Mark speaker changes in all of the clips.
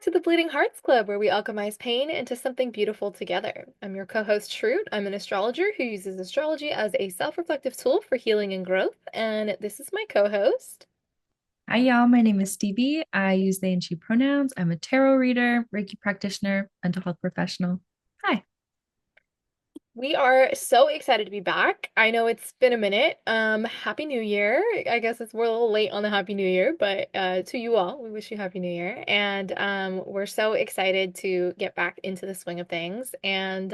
Speaker 1: to the Bleeding Hearts Club, where we alchemize pain into something beautiful together. I'm your co-host, Shroot. I'm an astrologer who uses astrology as a self-reflective tool for healing and growth, and this is my co-host.
Speaker 2: Hi, y'all. My name is Stevie. I use they and she pronouns. I'm a tarot reader, Reiki practitioner, mental health professional. Hi.
Speaker 1: We are so excited to be back. I know it's been a minute. Happy New Year. I guess we're a little late on the Happy New Year, but to you all, we wish you Happy New Year. And we're so excited to get back into the swing of things. And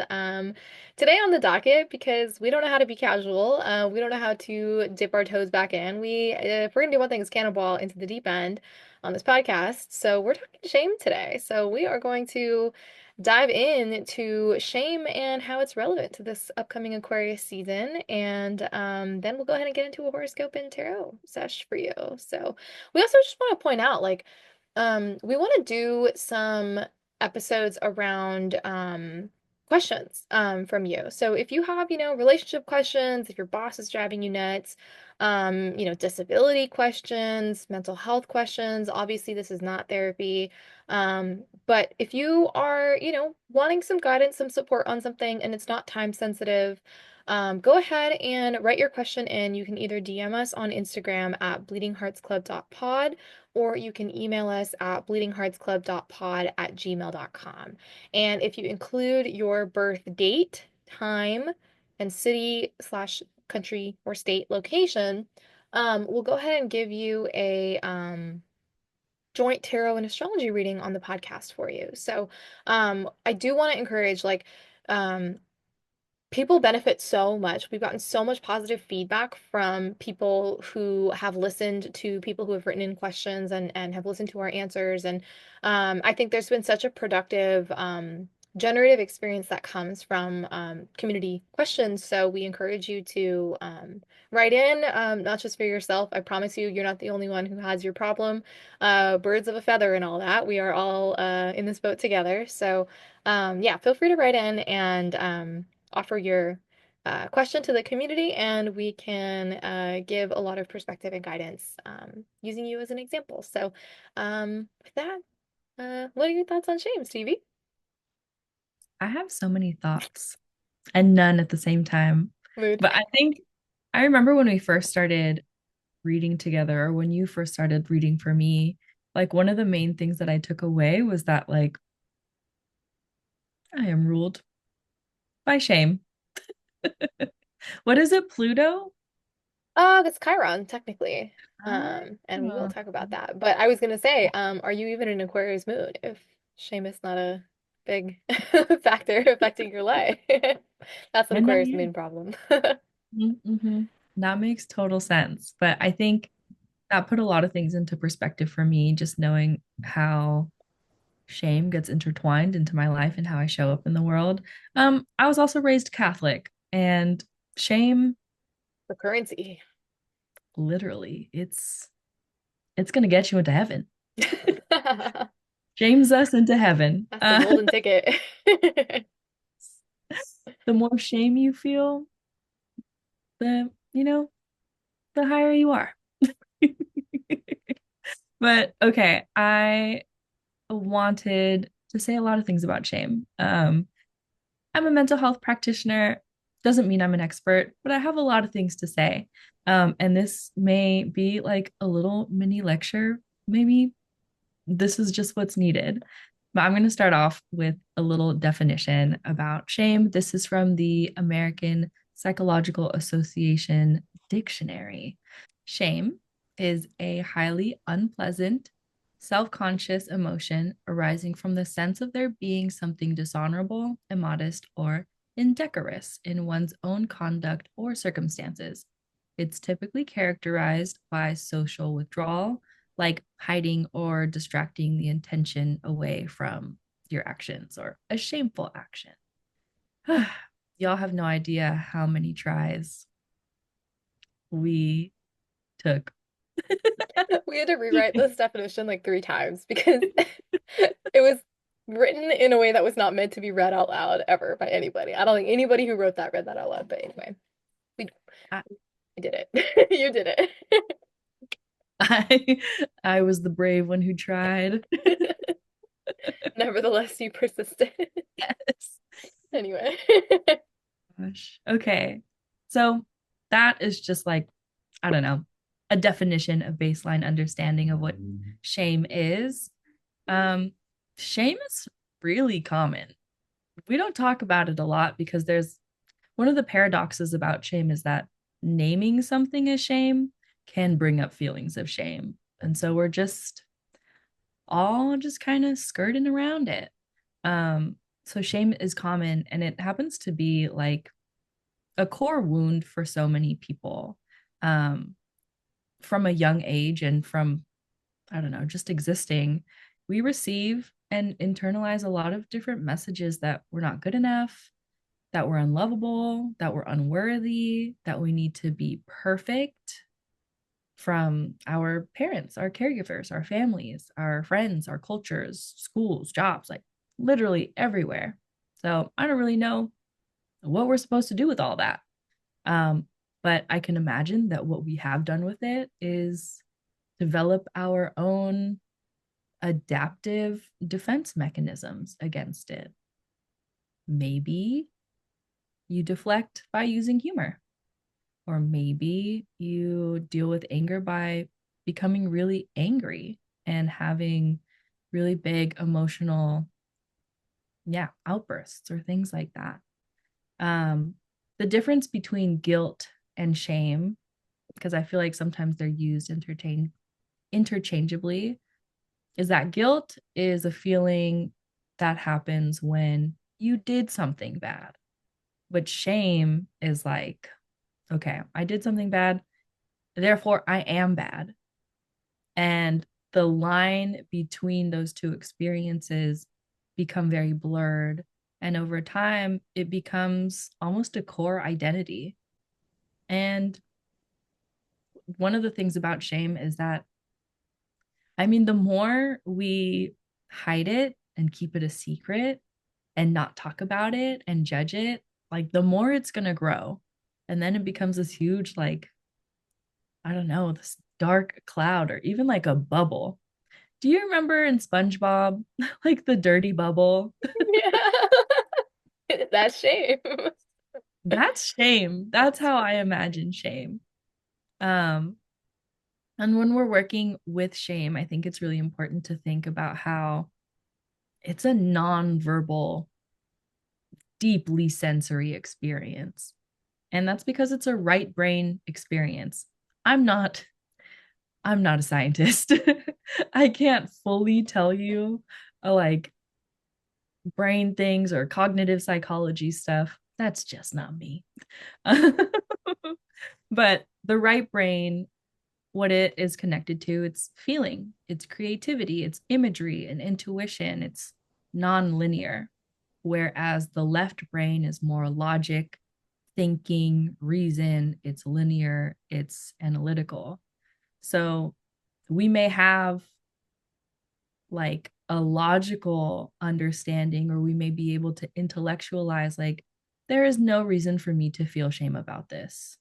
Speaker 1: today on the docket, because we don't know how to be casual, we don't know how to dip our toes back in. If we're gonna do one thing, is cannonball into the deep end on this podcast. So we're talking shame today. So we are going to dive into shame and how it's relevant to this upcoming Aquarius season. And then we'll go ahead and get into a horoscope and tarot sesh for you. So we also just want to point out, like, we want to do some episodes around questions from you. So if you have, relationship questions, if your boss is driving you nuts, disability questions, mental health questions, obviously this is not therapy. But if you are, wanting some guidance, some support on something and it's not time sensitive, go ahead and write your question in. You can either DM us on Instagram at bleedingheartsclub.pod or you can email us at bleedingheartsclub.pod@gmail.com. And if you include your birth date, time, and city slash country or state location, we'll go ahead and give you a joint tarot and astrology reading on the podcast for you. So, I do want to encourage, like, um, people benefit so much. We've gotten so much positive feedback from people who have listened to people who have written in questions and have listened to our answers. And I think there's been such a productive, generative experience that comes from community questions. So we encourage you to write in, not just for yourself. I promise you, you're not the only one who has your problem. Birds of a feather and all that. We are all in this boat together. So yeah, feel free to write in and offer your question to the community, and we can give a lot of perspective and guidance using you as an example. So, with that, what are your thoughts on shame, Stevie?
Speaker 2: I have so many thoughts and none at the same time.
Speaker 1: Mood.
Speaker 2: But I think I remember when we first started reading together, or when you first started reading for me, like one of the main things that I took away was that, like, I am ruled by shame. What is it, Pluto?
Speaker 1: It's Chiron, technically. And we will
Speaker 2: Oh,
Speaker 1: talk about that. But I was gonna say, are you even in Aquarius mood if shame is not a big factor affecting your life? That's an
Speaker 2: and not
Speaker 1: Aquarius
Speaker 2: yet.
Speaker 1: moon problem.
Speaker 2: Mm-hmm. That makes total sense. But I think that put a lot of things into perspective for me, just knowing how shame gets intertwined into my life and how I show up in the world. I was also raised Catholic, and shame,
Speaker 1: The currency.
Speaker 2: literally, it's gonna get you into heaven.
Speaker 1: That's
Speaker 2: Shames us into heaven.
Speaker 1: the golden ticket.
Speaker 2: The more shame you feel, the higher you are. But okay, I wanted to say a lot of things about shame. I'm a mental health practitioner. Doesn't mean I'm an expert, but I have a lot of things to say. And this may be like a little mini lecture. Maybe this is just what's needed. But I'm going to start off with a little definition about shame. This is from the American Psychological Association Dictionary. Shame is a highly unpleasant, self conscious emotion arising from the sense of there being something dishonorable, immodest, or indecorous in one's own conduct or circumstances. It's typically characterized by social withdrawal, like hiding or distracting the intention away from your actions or a shameful action. Y'all have no idea how many tries we took.
Speaker 1: We had to rewrite this definition like 3 times because it was written in a way that was not meant to be read out loud ever by anybody. I don't think anybody who wrote that read that out loud, but anyway, we
Speaker 2: I,
Speaker 1: I did it. You did
Speaker 2: I I was the brave one who tried.
Speaker 1: it. Nevertheless, you persisted.
Speaker 2: Yes.
Speaker 1: Anyway.
Speaker 2: Gosh. Okay. So that is just like, I don't know, a definition of baseline understanding of what shame is. Um, Shame is really common. We don't talk about it a lot because there's one of the paradoxes about shame is that naming something as shame can bring up feelings of shame. And so we're just all just kind of skirting around it. So shame is common and it happens to be like a core wound for so many people um, from a young age and from, I don't know, just existing. We receive and internalize a lot of different messages that we're not good enough, that we're unlovable, that we're unworthy, that we need to be perfect from our parents, our caregivers, our families, our friends, our cultures, schools, jobs, like literally everywhere. So I don't really know what we're supposed to do with all that. Um, but I can imagine that what we have done with it is develop our own adaptive defense mechanisms against it. Maybe you deflect by using humor, or maybe you deal with anger by becoming really angry and having really big emotional, yeah, outbursts or things like that. Um, the difference between guilt and shame, because I feel like sometimes they're used interchangeably, is that guilt is a feeling that happens when you did something bad. But shame is like, okay, I did something bad, therefore I am bad. And the line between those two experiences become very blurred. And over time, it becomes almost a core identity. And one of the things about shame is that, I mean, the more we hide it and keep it a secret and not talk about it and judge it, like the more it's going to grow. And then it becomes this huge, like, I don't know, this dark cloud or even like a bubble. Do you remember in SpongeBob, like the dirty bubble?
Speaker 1: Yeah. That's shame.
Speaker 2: That's shame. That's how I imagine shame. Um, and when we're working with shame, I think it's really important to think about how it's a non-verbal, deeply sensory experience. And that's because it's a right brain experience. I'm not I'm not a scientist. I can't fully tell you like brain things or cognitive psychology stuff. That's just not me. But the right brain, what it is connected to, it's feeling, it's creativity, it's imagery and intuition, it's non-linear. Whereas the left brain is more logic, thinking, reason, it's linear, it's analytical. So we may have like a logical understanding, or we may be able to intellectualize, like, there is no reason for me to feel shame about this.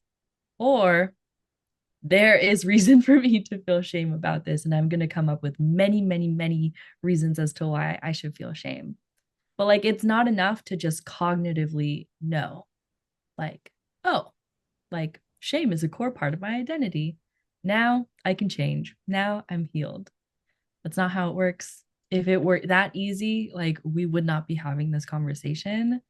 Speaker 2: Or there is reason for me to feel shame about this. And I'm going to come up with many, many, many reasons as to why I should feel shame. But like, it's not enough to just cognitively know, like, oh, like shame is a core part of my identity. Now I can change. Now I'm healed. That's not how it works. If it were that easy, like we would not be having this conversation.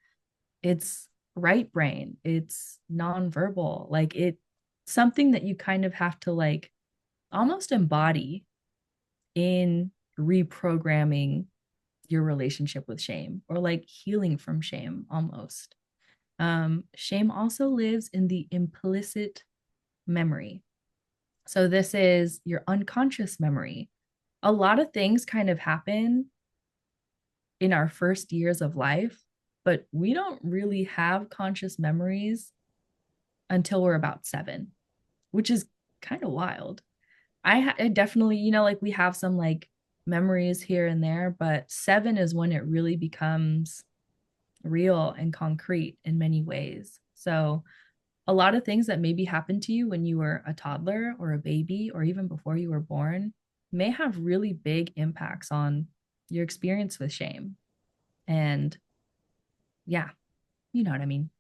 Speaker 2: It's right brain, it's nonverbal, like it something that you kind of have to like almost embody in reprogramming your relationship with shame or like healing from shame almost. Shame also lives in the implicit memory. So this is your unconscious memory. A lot of things kind of happen in our first years of life, but we don't really have conscious memories until we're about 7, which is kind of wild. I definitely, like we have some like memories here and there, but 7 is when it really becomes real and concrete in many ways. So, a lot of things that maybe happened to you when you were a toddler or a baby or even before you were born may have really big impacts on your experience with shame. And yeah, you know what I mean.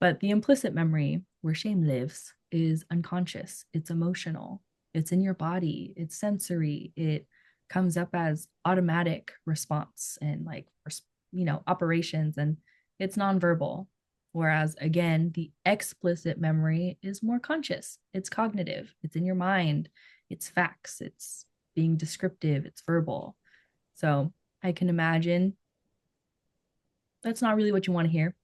Speaker 2: But the implicit memory where shame lives is unconscious, it's emotional, it's in your body, it's sensory, it comes up as automatic response and like, operations, and it's nonverbal. Whereas again, the explicit memory is more conscious, it's cognitive, it's in your mind, it's facts, it's being descriptive, it's verbal. So I can imagine that's not really what you want to hear.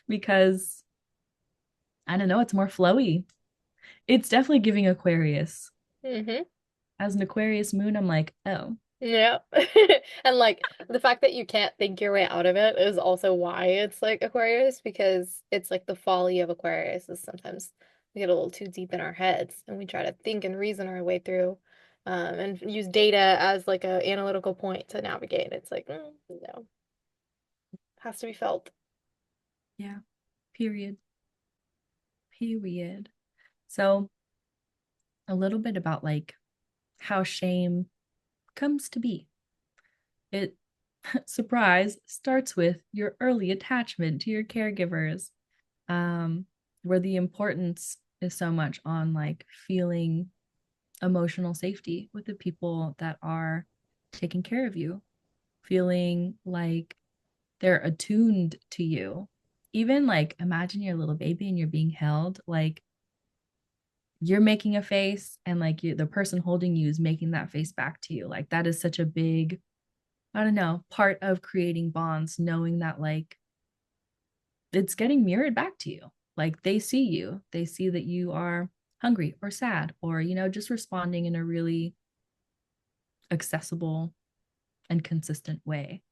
Speaker 2: Because I don't know, it's more flowy. It's definitely giving Aquarius.
Speaker 1: Hmm.
Speaker 2: As an Aquarius moon, I'm like, oh,
Speaker 1: Yeah. And like the fact that you can't think your way out of it is also why it's like Aquarius, because it's like the folly of Aquarius is sometimes we get a little too deep in our heads and we try to think and reason our way through and use data as like a analytical point to navigate. It's like, no, has to be felt.
Speaker 2: yeah, period. Period. So, a little bit about like how shame comes to be. It, surprise, starts with your early attachment to your caregivers, um, where the importance is so much on like feeling emotional safety with the people that are taking care of you, feeling like they're attuned to you. Even like imagine you're a little baby and you're being held, like you're making a face and like the person holding you is making that face back to you. Like that is such a big, I don't know, part of creating bonds, knowing that like it's getting mirrored back to you. Like they see you, they see that you are hungry or sad or, just responding in a really accessible and consistent way.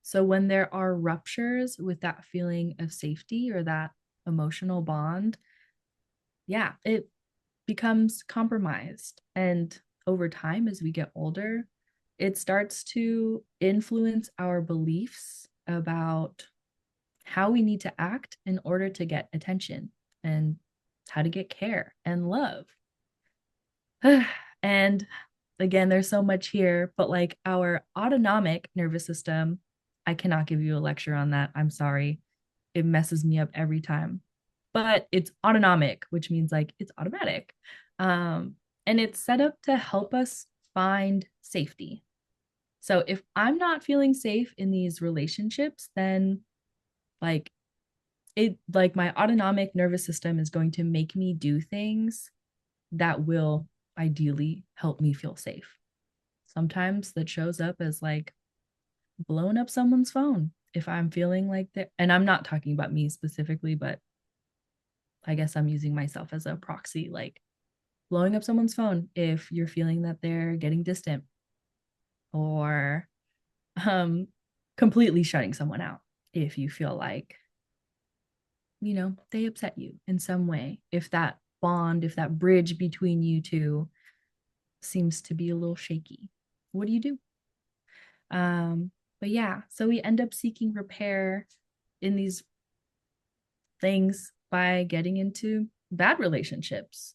Speaker 2: So when there are ruptures with that feeling of safety or that emotional bond, yeah, it becomes compromised. And over time, as we get older, it starts to influence our beliefs about how we need to act in order to get attention and how to get care and love. And again, there's so much here, but like our autonomic nervous system, I cannot give you a lecture on that. I'm sorry. It messes me up every time. But it's autonomic, which means like it's automatic. And it's set up to help us find safety. So if I'm not feeling safe in these relationships, then like like my autonomic nervous system is going to make me do things that will ideally help me feel safe. Sometimes that shows up as like blowing up someone's phone if I'm feeling like that. And I'm not talking about me specifically, but I guess I'm using myself as a proxy, like blowing up someone's phone if you're feeling that they're getting distant, or um completely shutting someone out if you feel like, they upset you in some way. If that bond, if that bridge between you two seems to be a little shaky, what do you do? But yeah, so we end up seeking repair in these things by getting into bad relationships,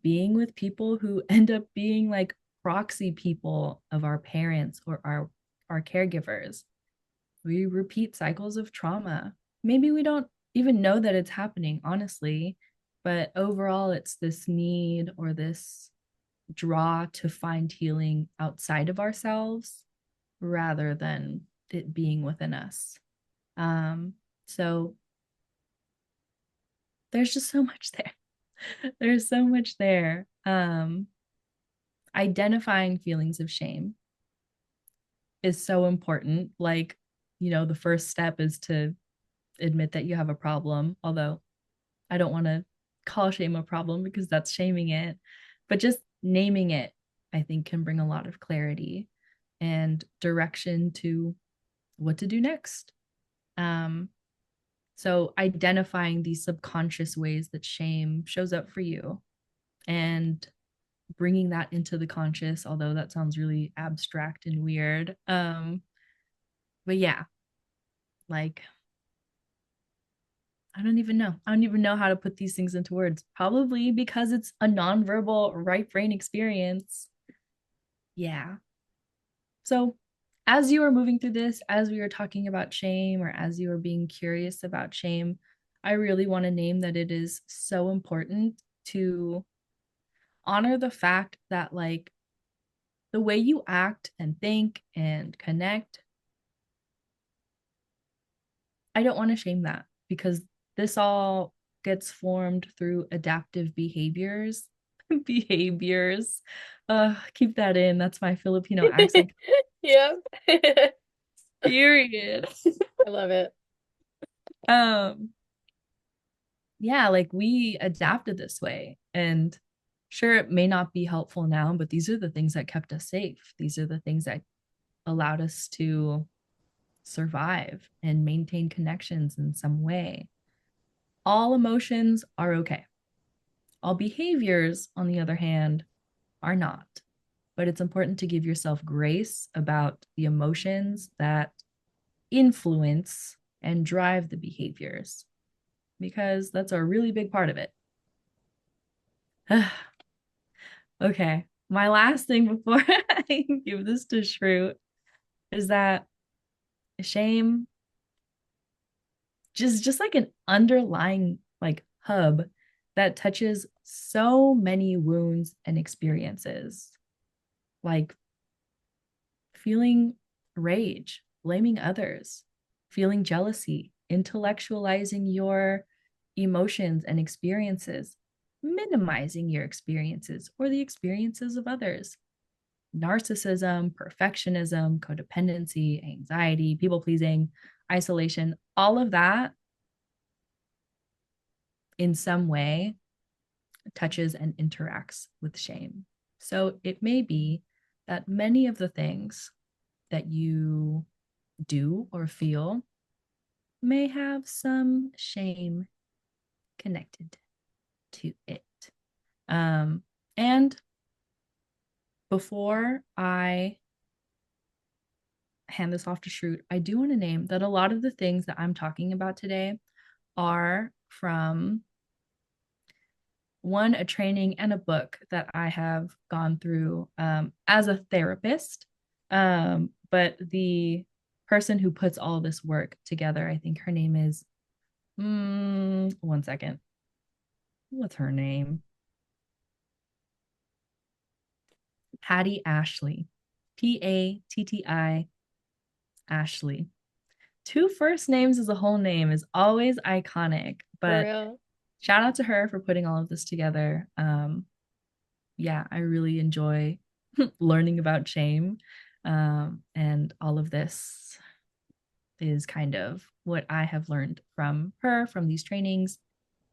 Speaker 2: being with people who end up being like proxy people of our parents or our caregivers. We repeat cycles of trauma. Maybe we don't even know that it's happening, honestly, but overall, it's this need or this draw to find healing outside of ourselves rather than it being within us. Um, so there's just so much there. There's so much there. Identifying feelings of shame is so important. Like, the first step is to admit that you have a problem, although I don't want to call shame a problem because that's shaming it, but just naming it, I think, can bring a lot of clarity and direction to what to do next. Um, so identifying these subconscious ways that shame shows up for you and bringing that into the conscious, although that sounds really abstract and weird. But yeah, like I don't even know. I don't even know how to put these things into words. Probably because it's a nonverbal right brain experience. Yeah. So, as you are moving through this, as we were talking about shame, or as you are being curious about shame, I really want to name that it is so important to honor the fact that, like, the way you act and think and connect, I don't want to shame that because this all gets formed through adaptive behaviors. Behaviors. Keep that in. That's my Filipino accent.
Speaker 1: Yeah.
Speaker 2: Period.
Speaker 1: I love it.
Speaker 2: um, yeah, like we adapted this way. And sure, it may not be helpful now, but these are the things that kept us safe. These are the things that allowed us to survive and maintain connections in some way. All emotions are okay. All behaviors, on the other hand, are not. But it's important to give yourself grace about the emotions that influence and drive the behaviors, because that's a really big part of it. Okay. My last thing before I give this to Shroot is that shame, just like an underlying like hub that touches so many wounds and experiences, like feeling rage, blaming others, feeling jealousy, intellectualizing your emotions and experiences, minimizing your experiences or the experiences of others, narcissism, perfectionism, codependency, anxiety, people pleasing, isolation, all of that in some way touches and interacts with shame. So it may be that many of the things that you do or feel may have some shame connected to it. Um, and before I hand this off to Shroot, I do want to name that a lot of the things that I'm talking about today are from one, a training and a book that I have gone through as a therapist. But the person who puts all this work together, I think her name is, one second. What's her name? Patty Ashley. Patti Ashley. Two first names as a whole name is always iconic,
Speaker 1: For
Speaker 2: but
Speaker 1: real.
Speaker 2: shout out to her for putting all of this together. Yeah, I really enjoy learning about shame. And all of this is kind of what I have learned from her, from these trainings.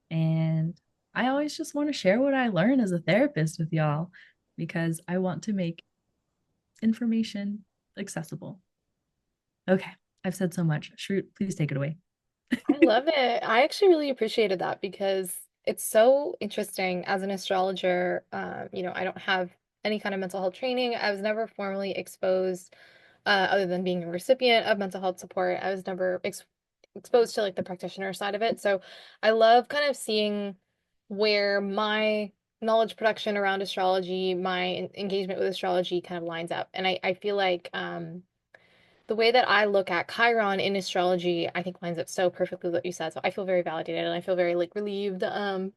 Speaker 2: And I always just want to share what I learn as a therapist with y'all because I want to make information accessible. Okay, I've said so much. Shroot, please take it away.
Speaker 1: I love it. I actually really appreciated that because it's so interesting as an astrologer. I don't have any kind of mental health training. I was never formally exposed, other than being a recipient of mental health support. I was never exposed to like the practitioner side of it. So I love kind of seeing where my knowledge production around astrology, my engagement with astrology kind of lines up. And I feel like the way that I look at Chiron in astrology, I think lines up so perfectly with what you said. So I feel very validated and I feel very like relieved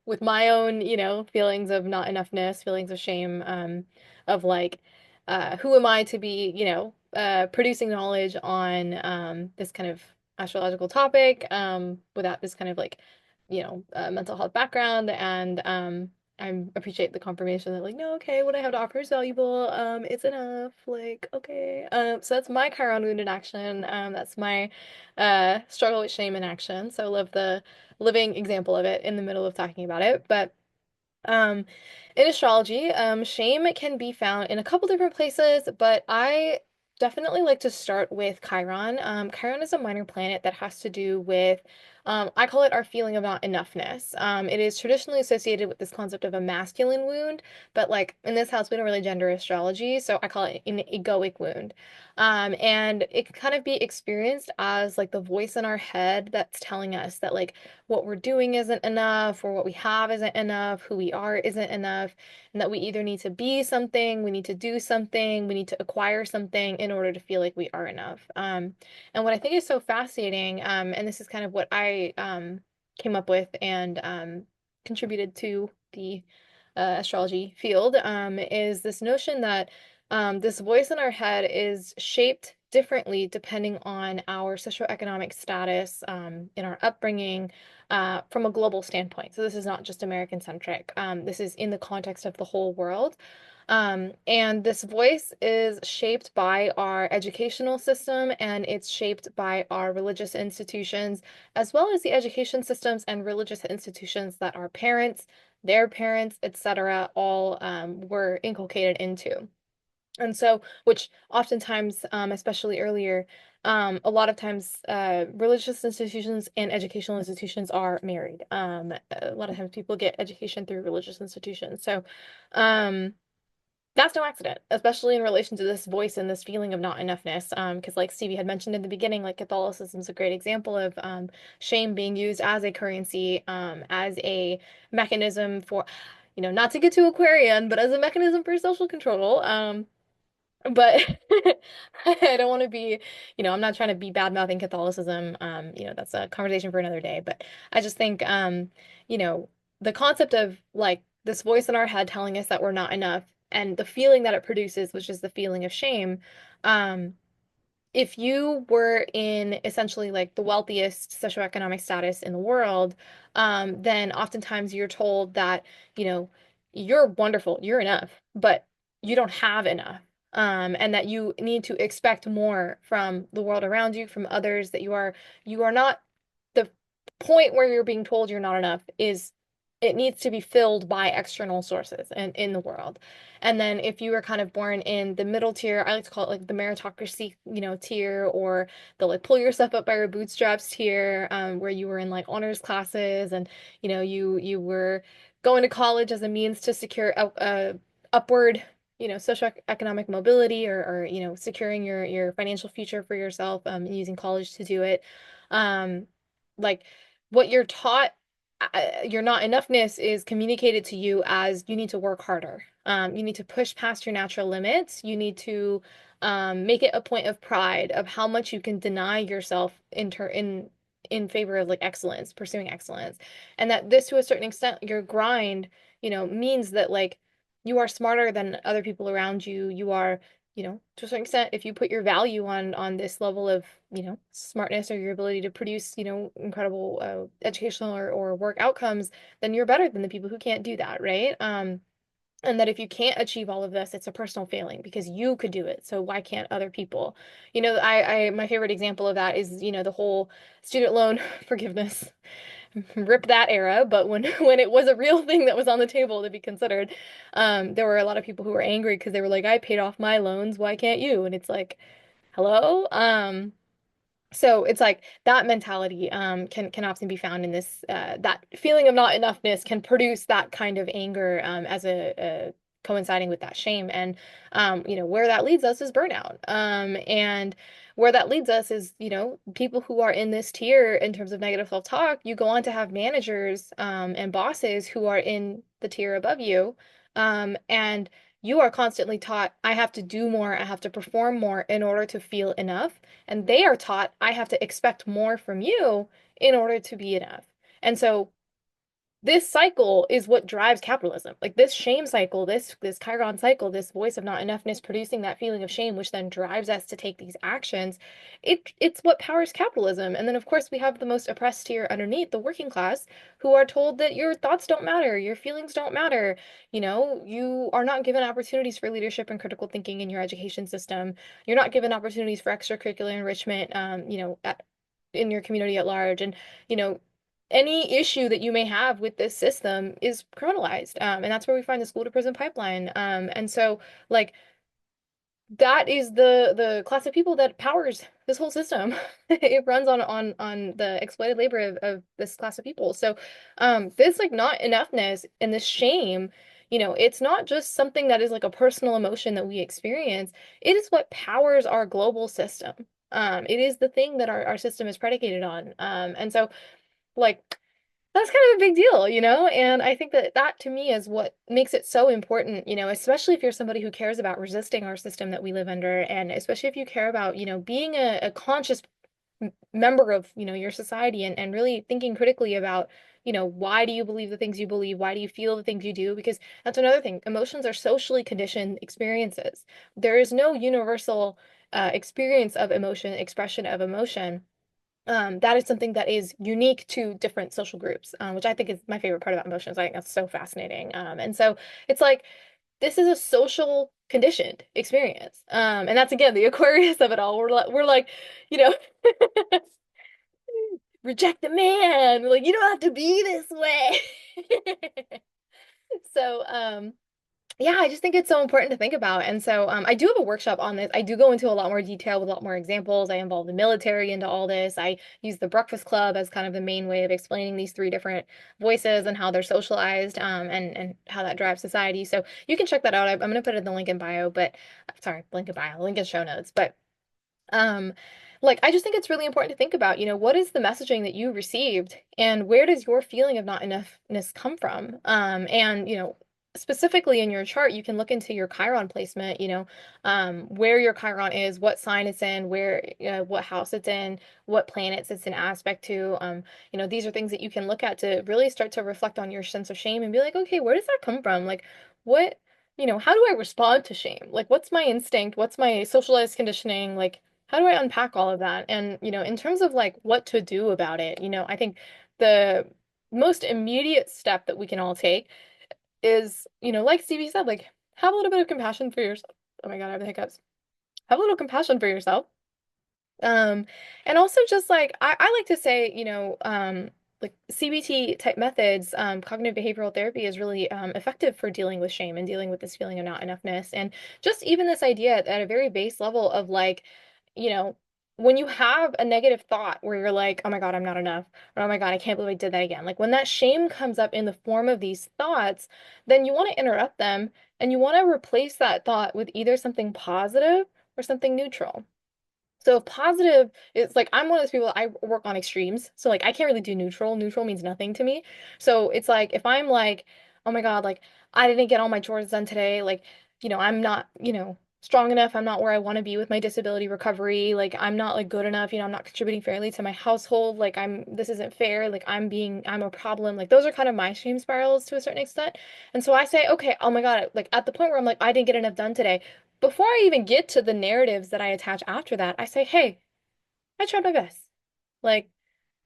Speaker 1: with my own, feelings of not enoughness, feelings of shame, of like who am I to be, producing knowledge on this kind of astrological topic without this kind of like, mental health background and I appreciate the confirmation that like, no, okay, what I have to offer is valuable. It's enough. Like, okay. So that's my Chiron wound in action. That's my struggle with shame in action. So I love the living example of it in the middle of talking about it. But um, in astrology, shame can be found in a couple different places, but I definitely like to start with Chiron. Chiron is a minor planet that has to do with I call it our feeling of not enoughness. It is traditionally associated with this concept of a masculine wound, but like in this house, we don't really gender astrology, so I call it an egoic wound. And it can kind of be experienced as like the voice in our head that's telling us that like what we're doing isn't enough, or what we have isn't enough, who we are isn't enough, and that we either need to be something, we need to do something, we need to acquire something in order to feel like we are enough. And what I think is so fascinating, and this is kind of what I came up with and contributed to the astrology field, is this notion that this voice in our head is shaped differently depending on our socioeconomic status, in our upbringing, from a global standpoint. So this is not just American centric. This is in the context of the whole world. And this voice is shaped by our educational system, and it's shaped by our religious institutions, as well as the education systems and religious institutions that our parents, their parents, etc., all were inculcated into. And so, which oftentimes, especially earlier, a lot of times, religious institutions and educational institutions are married. A lot of times people get education through religious institutions. So, um, that's no accident, especially in relation to this voice and this feeling of not enoughness. Because like Stevie had mentioned in the beginning, like Catholicism is a great example of shame being used as a currency, as a mechanism for, not to get too Aquarian, but as a mechanism for social control. But I don't want to be, I'm not trying to be bad-mouthing Catholicism. That's a conversation for another day. But I just think, you know, the concept of like this voice in our head telling us that we're not enough and the feeling that it produces, which is the feeling of shame, um, if you were in essentially like the wealthiest socioeconomic status in the world, then oftentimes you're told that, you know, you're wonderful, you're enough, but you don't have enough. And that you need to expect more from the world around you, from others, that you are not the point where you're being told you're not enough is it needs to be filled by external sources and in the world. And then if you were kind of born in the middle tier, I like to call it like the meritocracy, tier, or the like pull yourself up by your bootstraps tier, where you were in like honors classes and you were going to college as a means to secure a upward, socioeconomic mobility, or securing your financial future for yourself, using college to do it. Um, like what you're taught, your not enoughness is communicated to you as you need to work harder. You need to push past your natural limits. You need to make it a point of pride of how much you can deny yourself in favor of like excellence, pursuing excellence, and that this to a certain extent, your grind, means that like you are smarter than other people around you. You are, to a certain extent, if you put your value on this level of, smartness, or your ability to produce, incredible educational or work outcomes, then you're better than the people who can't do that, right? And that if you can't achieve all of this, it's a personal failing because you could do it. So why can't other people? My favorite example of that is, the whole student loan forgiveness. Rip that era, but when it was a real thing that was on the table to be considered, there were a lot of people who were angry because they were like, I paid off my loans, why can't you? And it's like, hello? So it's like that mentality can often be found in this, that feeling of not enoughness can produce that kind of anger, as a coinciding with that shame. And where that leads us is burnout. And where that leads us is, people who are in this tier in terms of negative self-talk, you go on to have managers, and bosses who are in the tier above you. And you are constantly taught, I have to do more, I have to perform more in order to feel enough. And they are taught, I have to expect more from you in order to be enough. And so this cycle is what drives capitalism. Like this shame cycle, this Chiron cycle, this voice of not enoughness producing that feeling of shame, which then drives us to take these actions. It's what powers capitalism. And then of course we have the most oppressed tier underneath, the working class, who are told that your thoughts don't matter, your feelings don't matter. You are not given opportunities for leadership and critical thinking in your education system. You're not given opportunities for extracurricular enrichment, in your community at large. And, you know, any issue that you may have with this system is criminalized. And that's where we find the school to prison pipeline. And so, like, that is the class of people that powers this whole system. It runs on the exploited labor of this class of people. So this like not enoughness and this shame, it's not just something that is like a personal emotion that we experience. It is what powers our global system. It is the thing that our system is predicated on. And so like that's kind of a big deal, And I think that that to me is what makes it so important, especially if you're somebody who cares about resisting our system that we live under, and especially if you care about, being a conscious member of, your society and really thinking critically about, why do you believe the things you believe? Why do you feel the things you do? Because that's another thing. Emotions are socially conditioned experiences. There is no universal experience of emotion, expression of emotion that is something that is unique to different social groups, which I think is my favorite part about emotions. I think that's so fascinating. And so it's like this is a social conditioned experience. And that's again the Aquarius of it all. We're like, you know, reject the man. We're like, you don't have to be this way. So, yeah, I just think it's so important to think about. And so I do have a workshop on this. I do go into a lot more detail with a lot more examples. I involve the military into all this. I use the Breakfast Club as kind of the main way of explaining these three different voices and how they're socialized and how that drives society. So you can check that out. I'm going to put it in the link in bio, but sorry, link in bio, link in show notes. But um, like I just think it's really important to think about, what is the messaging that you received and where does your feeling of not enoughness come from? And specifically in your chart, you can look into your Chiron placement, where your Chiron is, what sign it's in, what house it's in, what planets it's in aspect to. These are things that you can look at to really start to reflect on your sense of shame and be like, okay, where does that come from? Like, what, how do I respond to shame? Like, what's my instinct? What's my socialized conditioning? Like, how do I unpack all of that? And, in terms of like what to do about it, I think the most immediate step that we can all take is, like Stevie said, like have a little bit of compassion for yourself. Oh my God, I have the hiccups. Have a little compassion for yourself. Um, and also just like I like to say, like CBT type methods, cognitive behavioral therapy is really effective for dealing with shame and dealing with this feeling of not enoughness. And just even this idea at a very base level of like, you know, when you have a negative thought where you're like, oh my God, I'm not enough, or oh my God, I can't believe I did that again. Like when that shame comes up in the form of these thoughts, then you want to interrupt them and you want to replace that thought with either something positive or something neutral. So positive is like I'm one of those people I work on extremes. So like I can't really do neutral. Neutral means nothing to me. So it's like if I'm like, oh my God, like I didn't get all my chores done today, like, I'm not, strong enough. I'm not where I want to be with my disability recovery. Like I'm not like good enough, I'm not contributing fairly to my household. Like this isn't fair. Like I'm a problem. Like those are kind of my shame spirals to a certain extent. And so I say, okay, oh my God, like at the point where I'm like, I didn't get enough done today before I even get to the narratives that I attach after that, I say, hey, I tried my best. Like,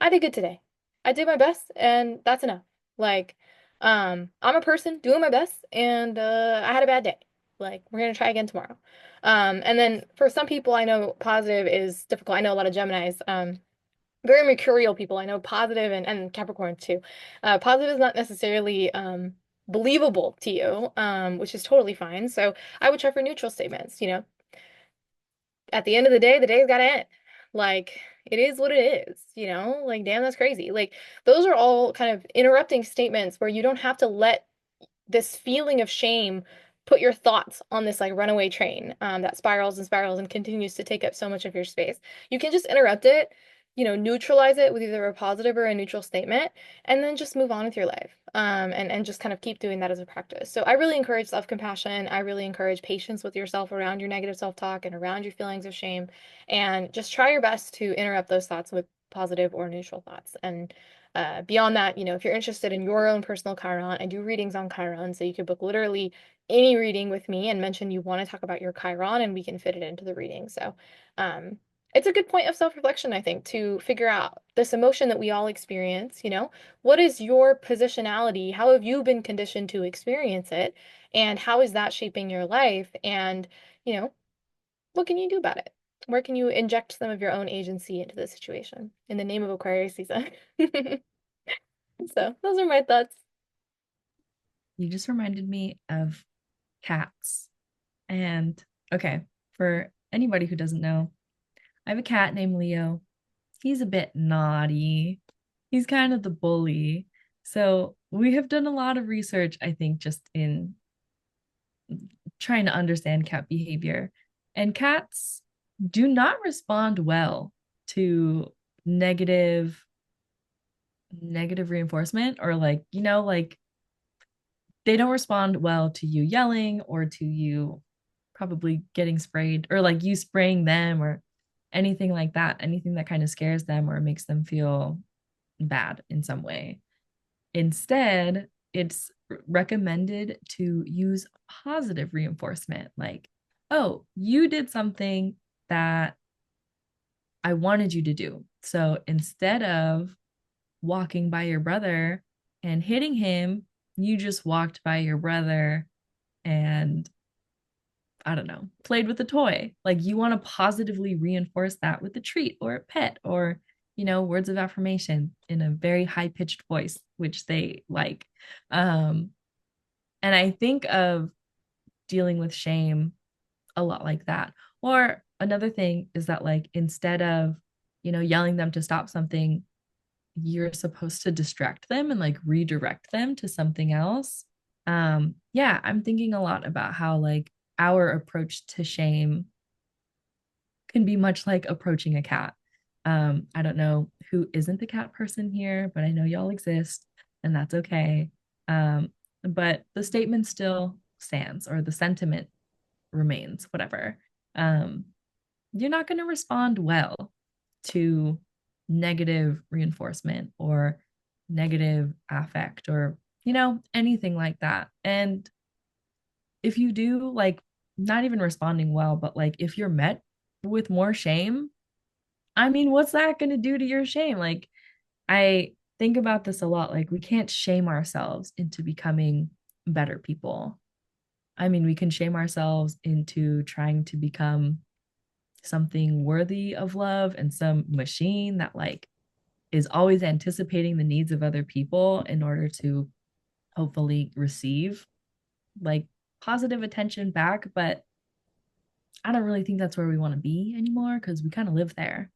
Speaker 1: I did good today. I did my best, and that's enough. Like, I'm a person doing my best, and I had a bad day. Like, we're gonna try again tomorrow. And then for some people, I know positive is difficult. I know a lot of Geminis, very mercurial people. I know positive and Capricorn too. Positive is not necessarily believable to you, which is totally fine. So I would try for neutral statements, at the end of the day's gotta end. Like, it is what it is, Like, damn, that's crazy. Like, those are all kind of interrupting statements where you don't have to let this feeling of shame put your thoughts on this like runaway train that spirals and spirals and continues to take up so much of your space. You can just interrupt it, neutralize it with either a positive or a neutral statement, and then just move on with your life. And just kind of keep doing that as a practice. So I really encourage self-compassion. I really encourage patience with yourself around your negative self-talk and around your feelings of shame. And just try your best to interrupt those thoughts with positive or neutral thoughts. And beyond that, if you're interested in your own personal Chiron, I do readings on Chiron, so you could book literally any reading with me and mention you want to talk about your Chiron, and we can fit it into the reading. So, it's a good point of self-reflection, I think, to figure out this emotion that we all experience. What is your positionality? How have you been conditioned to experience it? And how is that shaping your life? And, you know, what can you do about it? Where can you inject some of your own agency into the situation in the name of Aquarius season? So those are my thoughts.
Speaker 2: You just reminded me of cats. And okay, for anybody who doesn't know, I have a cat named Leo. He's a bit naughty. He's kind of the bully. So we have done a lot of research, I think, just in trying to understand cat behavior. And cats do not respond well to negative negative reinforcement, or like, like they don't respond well to you yelling or to you probably getting sprayed, or like you spraying them, or anything like that, anything that kind of scares them or makes them feel bad in some way. Instead, it's recommended to use positive reinforcement, like, oh, you did something that I wanted you to do. So instead of walking by your brother and hitting him, you just walked by your brother and, I don't know, played with a toy. Like, you want to positively reinforce that with a treat or a pet, or, words of affirmation in a very high pitched voice, which they like. Um, and I think of dealing with shame a lot like that. Or another thing is that, like, instead of, yelling them to stop something, you're supposed to distract them and like redirect them to something else. Yeah, I'm thinking a lot about how like our approach to shame can be much like approaching a cat. I don't know who isn't the cat person here, but I know y'all exist, and that's okay. But the statement still stands, or the sentiment remains, whatever. um, you're not going to respond well to negative reinforcement or negative affect, or, anything like that. And if you do, like, not even responding well, but like if you're met with more shame, I mean, what's that going to do to your shame? Like, I think about this a lot. Like, we can't shame ourselves into becoming better people. I mean, we can shame ourselves into trying to become something worthy of love and some machine that like is always anticipating the needs of other people in order to hopefully receive like positive attention back. But I don't really think that's where we want to be anymore, because we kind of live there.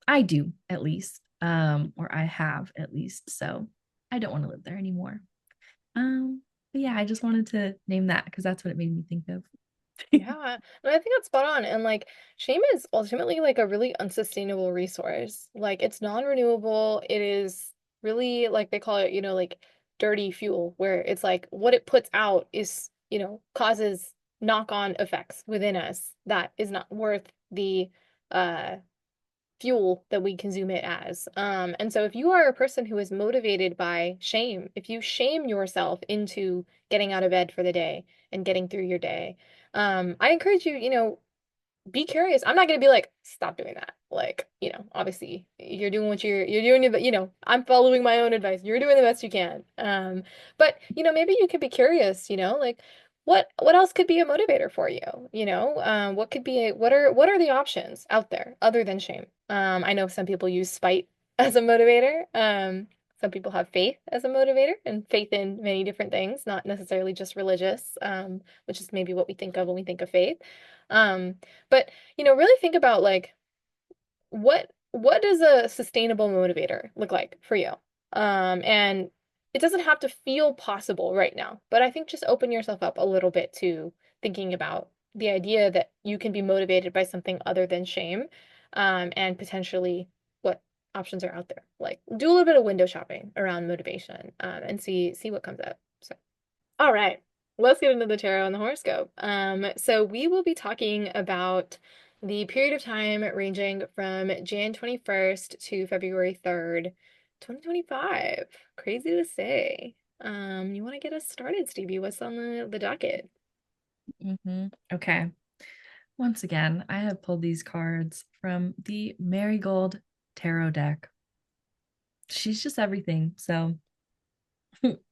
Speaker 2: I do, at least, or I have at least. So I don't want to live there anymore. But yeah, I just wanted to name that because that's what it made me think of.
Speaker 1: Yeah, and I think that's spot on. And like, shame is ultimately like a really unsustainable resource. Like, it's non-renewable. It is really like they call it, like dirty fuel, where it's like what it puts out is, causes knock-on effects within us that is not worth the uh fuel that we consume it as. And so if you are a person who is motivated by shame, if you shame yourself into getting out of bed for the day and getting through your day, I encourage you, be curious. I'm not gonna be like, stop doing that. Like, obviously you're doing what you're doing, I'm following my own advice. You're doing the best you can. But maybe you could be curious, like what else could be a motivator for you? What could be what are the options out there other than shame? I know some people use spite as a motivator. Some people have faith as a motivator, and faith in many different things, not necessarily just religious, which is maybe what we think of when we think of faith. Um, but really think about like what does a sustainable motivator look like for you? And it doesn't have to feel possible right now, but I think just open yourself up a little bit to thinking about the idea that you can be motivated by something other than shame, and potentially what options are out there. Like, do a little bit of window shopping around motivation, and see what comes up. So. All right, let's get into the tarot and the horoscope. So we will be talking about the period of time ranging from Jan 21st to February 3rd, 2025. Crazy to say. You want to get us started, Stevie? What's on the docket?
Speaker 2: Okay. Once again, I have pulled these cards from the Marigold Tarot deck. She's just everything. So,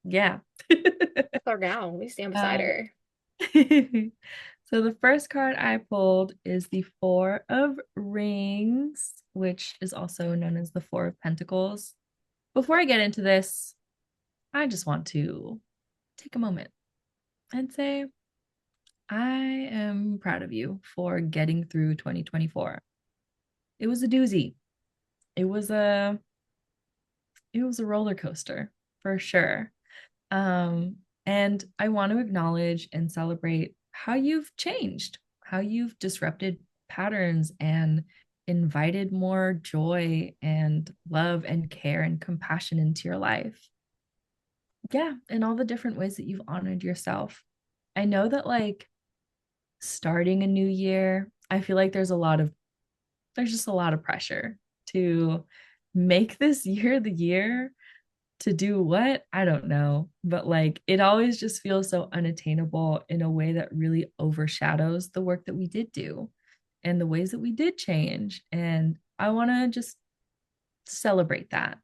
Speaker 2: yeah.
Speaker 1: That's our gal. We stand beside
Speaker 2: um,
Speaker 1: her.
Speaker 2: so, the first card I pulled is the Four of Rings, which is also known as the Four of Pentacles. Before I get into this, I just want to take a moment and say, I am proud of you for getting through 2024. It was a doozy. It was a it was a roller coaster for sure. Um, and I want to acknowledge and celebrate how you've changed, how you've disrupted patterns and invited more joy and love and care and compassion into your life. Yeah, in all the different ways that you've honored yourself. I know that like starting a new year, I feel like there's just a lot of pressure to make this year the year to do what? I don't know. But like it always just feels so unattainable in a way that really overshadows the work that we did do and the ways that we did change. And I want to just celebrate that.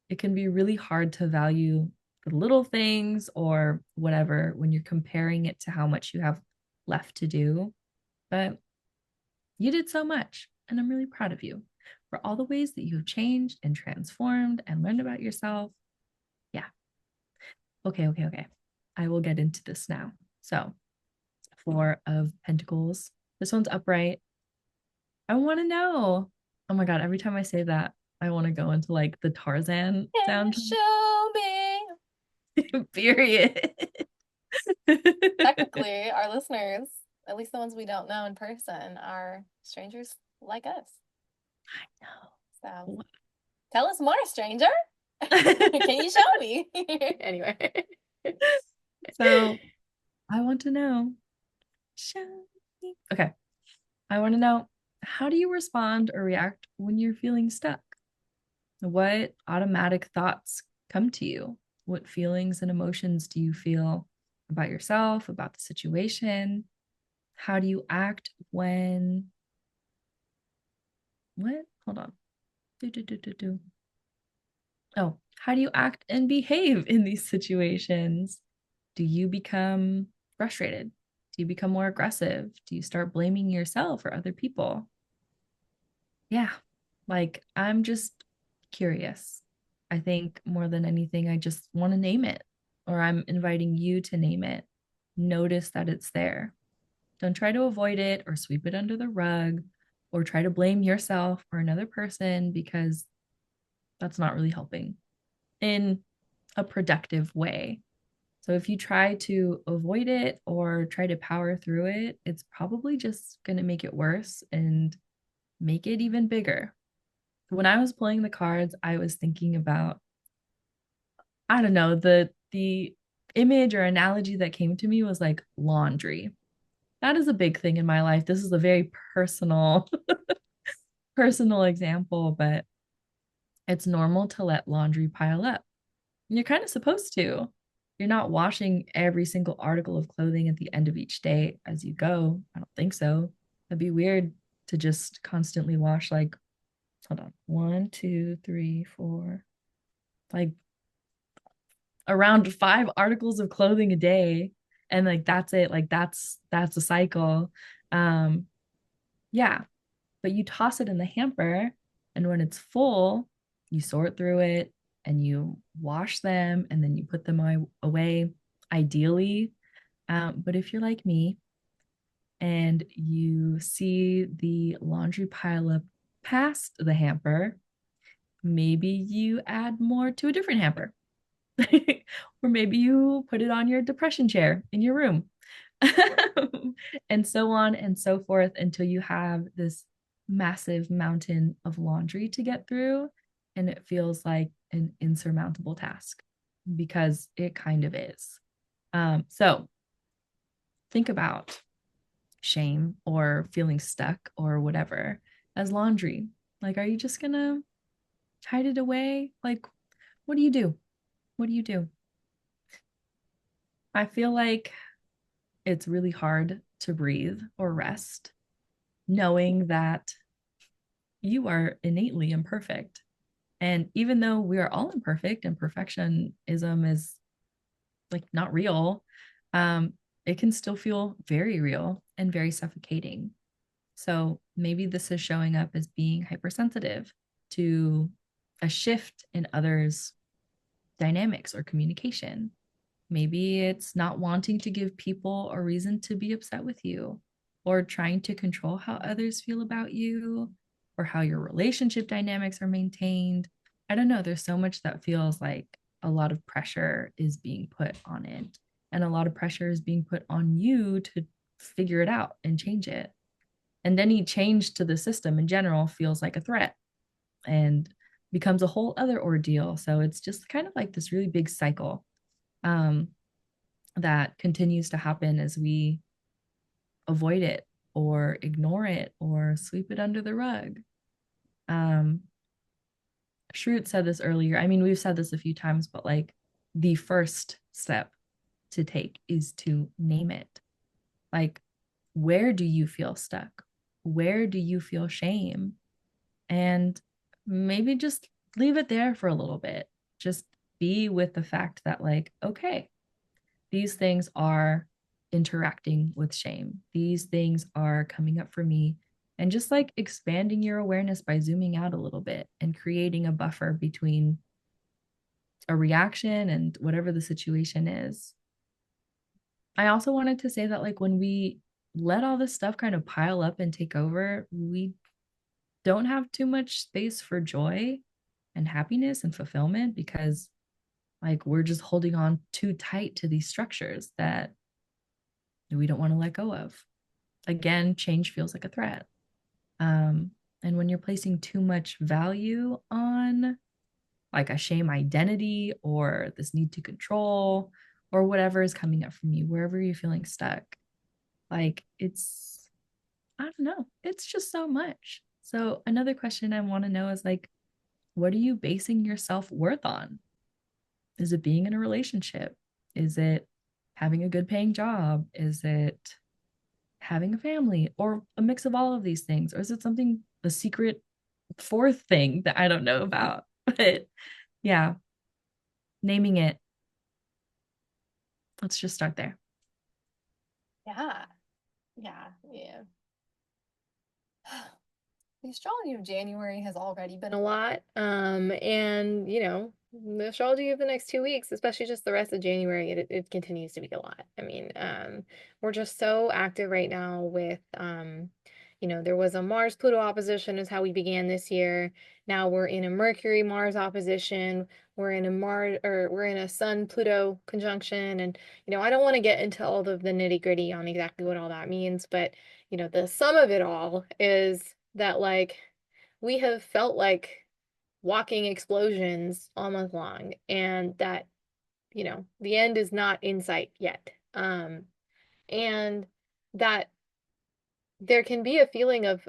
Speaker 2: It can be really hard to value the little things or whatever when you're comparing it to how much you have left to do. But you did so much. And I'm really proud of you for all the ways that you've changed and transformed and learned about yourself. Yeah. Okay, okay, okay. I will get into this now. So, Four of Pentacles. This one's upright. I want to know. Oh my God, every time I say that, I want to go into like the Tarzan
Speaker 1: Can you
Speaker 2: sound.
Speaker 1: show me?
Speaker 2: Period.
Speaker 1: Technically, our listeners, at least the ones we don't know in person, are strangers like us. So tell us more, stranger. Can you show me? Anyway.
Speaker 2: So, I want to know. Show me. Okay. I want to know, how do you respond or react when you're feeling stuck? What automatic thoughts come to you? What feelings and emotions do you feel about yourself, about the situation? How do you act when what? Hold on. Do, do, do, do, do. Oh, how do you act and behave in these situations? Do you become frustrated? Do you become more aggressive? Do you start blaming yourself or other people? Yeah, like I'm just curious. I think more than anything, I just want to name it, or I'm inviting you to name it. Notice that it's there. Don't try to avoid it or sweep it under the rug or try to blame yourself or another person because that's not really helping in a productive way. So if you try to avoid it or try to power through it, it's probably just going to make it worse and make it even bigger. When I was playing the cards, I was thinking about, I don't know, the image or analogy that came to me was like laundry. That is a big thing in my life. This is a very personal personal example, but it's normal to let laundry pile up. And you're kind of supposed to. You're not washing every single article of clothing at the end of each day as you go. I don't think so. That'd be weird to just constantly wash like, hold on, one, two, three, four, like around 5 articles of clothing a day. And like that's it. Like that's a cycle. Um, yeah. But you toss it in the hamper, and when it's full, you sort through it and you wash them and then you put them away, ideally. But if you're like me and you see the laundry pile up past the hamper, maybe you add more to a different hamper. Or maybe you put it on your depression chair in your room. And so on and so forth until you have this massive mountain of laundry to get through. And it feels like an insurmountable task because it kind of is. So think about shame or feeling stuck or whatever as laundry. Like, are you just going to hide it away? Like, what do you do? What do you do? I feel like it's really hard to breathe or rest knowing that you are innately imperfect. And even though we are all imperfect and perfectionism is like not real, um, it can still feel very real and very suffocating. So maybe this is showing up as being hypersensitive to a shift in others' dynamics or communication. Maybe it's not wanting to give people a reason to be upset with you, or trying to control how others feel about you, or how your relationship dynamics are maintained. I don't know. There's so much that feels like a lot of pressure is being put on it, and a lot of pressure is being put on you to figure it out and change it. And any change to the system in general feels like a threat and becomes a whole other ordeal. So it's just kind of like this really big cycle um, that continues to happen as we avoid it or ignore it or sweep it under the rug. Um, Shroot said this earlier. I mean, we've said this a few times, but like the first step to take is to name it. Like, where do you feel stuck? Where do you feel shame? And maybe just leave it there for a little bit. Just be with the fact that, like, okay, these things are interacting with shame. These things are coming up for me. And just like expanding your awareness by zooming out a little bit and creating a buffer between a reaction and whatever the situation is. I also wanted to say that, like, when we let all this stuff kind of pile up and take over, we don't have too much space for joy and happiness and fulfillment because, like, we're just holding on too tight to these structures that we don't want to let go of. Again, change feels like a threat. Um, and when you're placing too much value on like a shame identity or this need to control or whatever is coming up from you, wherever you're feeling stuck, like I don't know, it's just so much. So, another question I want to know is like, what are you basing your self worth on? Is it being in a relationship? Is it having a good paying job? Is it having a family or a mix of all of these things? Or is it something, a secret fourth thing that I don't know about? But yeah, naming it, let's just start there.
Speaker 1: Yeah. Yeah. Yeah. The astrology of January has already been a lot. And the astrology of the next 2 weeks, especially just the rest of January, it continues to be a lot. I mean, we're just so active right now with there was a Mars Pluto opposition is how we began this year. Now we're in a Mercury Mars opposition. We're in a Sun Pluto conjunction. And I don't want to get into all of the nitty-gritty on exactly what all that means, but the sum of it all is that like we have felt like walking explosions all month long and that, the end is not in sight yet. And that there can be a feeling of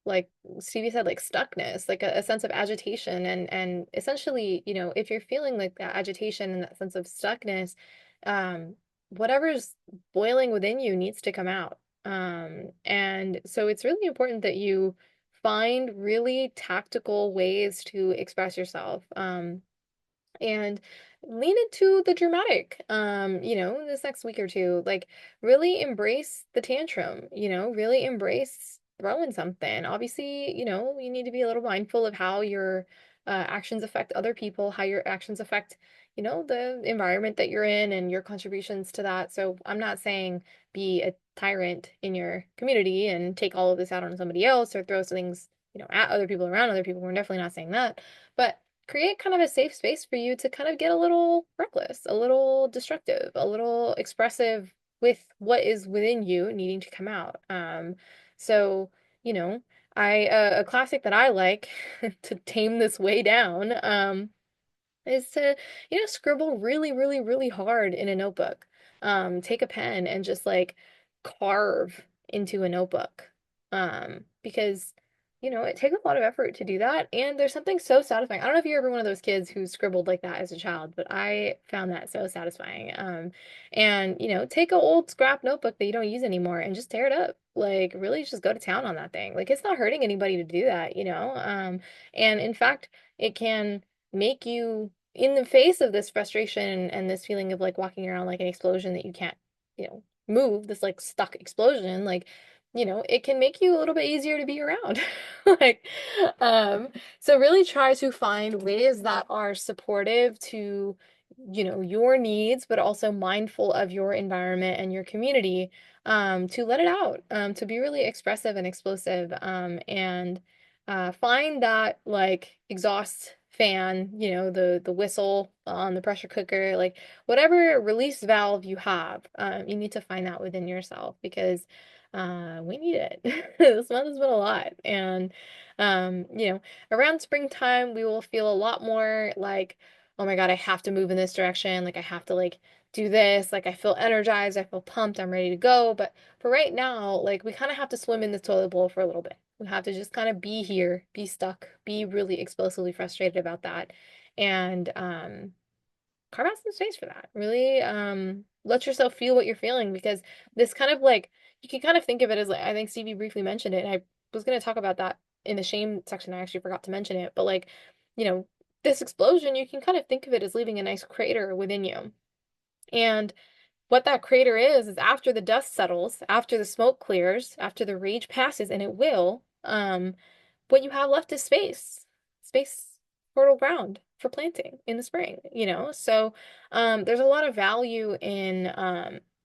Speaker 1: like Stevie said, like stuckness, like a sense of agitation and essentially, if you're feeling like that agitation and that sense of stuckness, um, whatever's boiling within you needs to come out. And so it's really important that you find really tactical ways to express yourself. And lean into the dramatic this next week or two, like really embrace the tantrum, really embrace throwing something. Obviously, you need to be a little mindful of how your actions affect other people, how your actions affect the environment that you're in and your contributions to that. So I'm not saying be a tyrant in your community and take all of this out on somebody else or throw things at other people, around other people. We're definitely not saying that, but create kind of a safe space for you to kind of get a little reckless, a little destructive, a little expressive with what is within you needing to come out. So, you know, a classic that I like to tame this way down, is to, scribble really, really, really hard in a notebook. Take a pen and just like carve into a notebook. Because, it takes a lot of effort to do that. And there's something so satisfying. I don't know if you're ever one of those kids who scribbled like that as a child, but I found that so satisfying. And, take an old scrap notebook that you don't use anymore and just tear it up. Like, really just go to town on that thing. Like, it's not hurting anybody to do that. And in fact, it can make you in the face of this frustration and this feeling of like walking around like an explosion that you can't, move, this like stuck explosion, like, it can make you a little bit easier to be around. Like, um, so really try to find ways that are supportive to your needs, but also mindful of your environment and your community, to let it out, to be really expressive and explosive, and find that like exhaust fan, the whistle on the pressure cooker, like whatever release valve you have, you need to find that within yourself because we need it. This month has been a lot, and around springtime we will feel a lot more like, oh my God, I have to move in this direction. Like I have to like do this. Like I feel energized, I feel pumped, I'm ready to go. But for right now, like we kind of have to swim in this toilet bowl for a little bit. We have to just kind of be here, be stuck, be really explosively frustrated about that. And carve out some space for that. Really let yourself feel what you're feeling because this kind of like you can kind of think of it as like I think Stevie briefly mentioned it. And I was going to talk about that in the shame section. I actually forgot to mention it, but like, you know, this explosion, you can kind of think of it as leaving a nice crater within you. And what that crater is after the dust settles, after the smoke clears, after the rage passes, and it will, what you have left is space, fertile ground for planting in the spring. So there's a lot of value in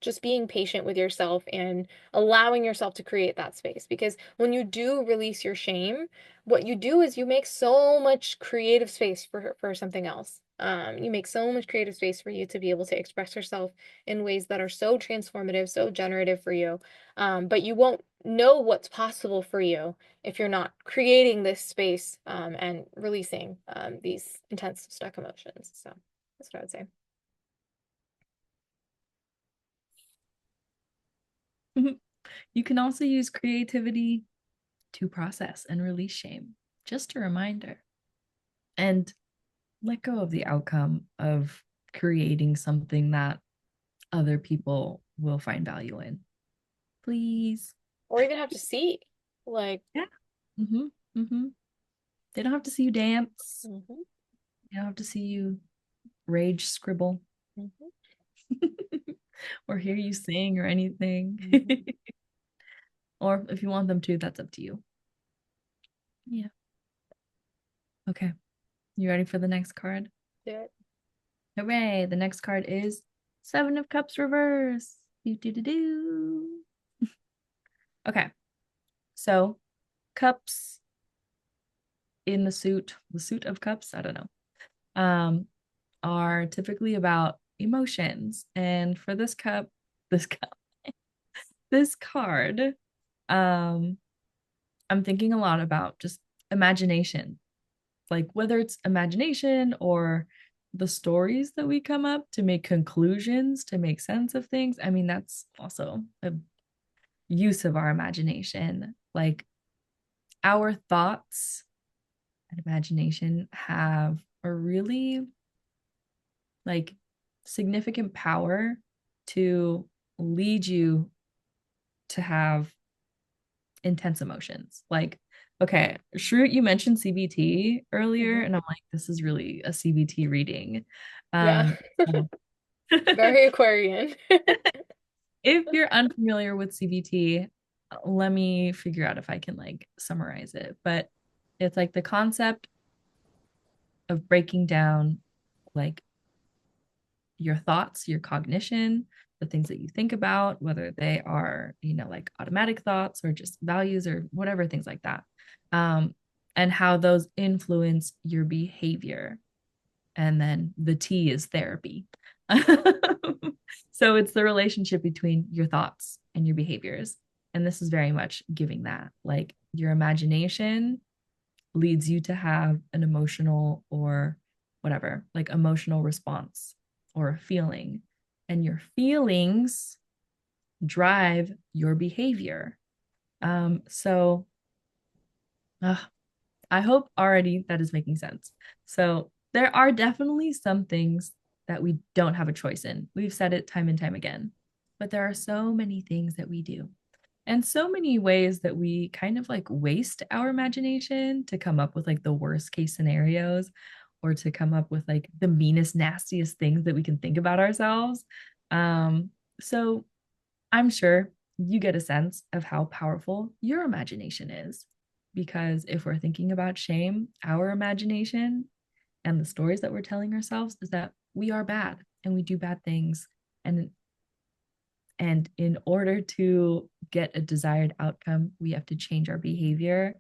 Speaker 1: just being patient with yourself and allowing yourself to create that space. Because when you do release your shame, what you do is you make so much creative space for something else. You make so much creative space for you to be able to express yourself in ways that are so transformative, so generative for you. But you won't know what's possible for you if you're not creating this space and releasing these intense, stuck emotions. So that's what I would say.
Speaker 2: You can also use creativity to process and release shame. Just a reminder. And let go of the outcome of creating something that other people will find value in. Please.
Speaker 1: Or even have to see, like,
Speaker 2: Yeah. Mm-hmm. Mm-hmm. They don't have to see you dance.
Speaker 1: mhm,
Speaker 2: They don't have to see you rage scribble
Speaker 1: mhm,
Speaker 2: or hear you sing or anything.
Speaker 1: mhm.
Speaker 2: Or if you want them to, that's up to you. Yeah. Okay. You ready for the next card?
Speaker 1: Do it.
Speaker 2: Hooray. The next card is Seven of Cups reverse. Do, do, do, do. Okay. So cups in the suit of cups, I don't know, are typically about emotions. And for this cup, this card, um, I'm thinking a lot about just imagination, like whether it's imagination or the stories that we come up to make conclusions, to make sense of things. I mean, that's also a use of our imagination. Like our thoughts and imagination have a really like significant power to lead you to have intense emotions. Like, okay, Shroot, you mentioned CBT earlier,
Speaker 1: Mhm.
Speaker 2: and I'm like, this is really a CBT reading.
Speaker 1: Yeah.
Speaker 2: So
Speaker 1: Very Aquarian.
Speaker 2: if you're unfamiliar with CBT, let me figure out if I can like summarize it. But it's like the concept of breaking down like your thoughts, your cognition, the things that you think about, whether they are, like automatic thoughts or just values or whatever, things like that. Um, and how those influence your behavior. And then the T is therapy. So it's the relationship between your thoughts and your behaviors. And this is very much giving that. Like your imagination leads you to have an emotional or whatever, like emotional response or feeling. And your feelings drive your behavior. So uh, I hope already that is making sense. So there are definitely some things that we don't have a choice in. We've said it time and time again, but there are so many things that we do and so many ways that we kind of like waste our imagination to come up with like the worst case scenarios or to come up with like the meanest, nastiest things that we can think about ourselves. So I'm sure you get a sense of how powerful your imagination is. Because if we're thinking about shame, our imagination and the stories that we're telling ourselves is that we are bad and we do bad things. And and in order to get a desired outcome, we have to change our behavior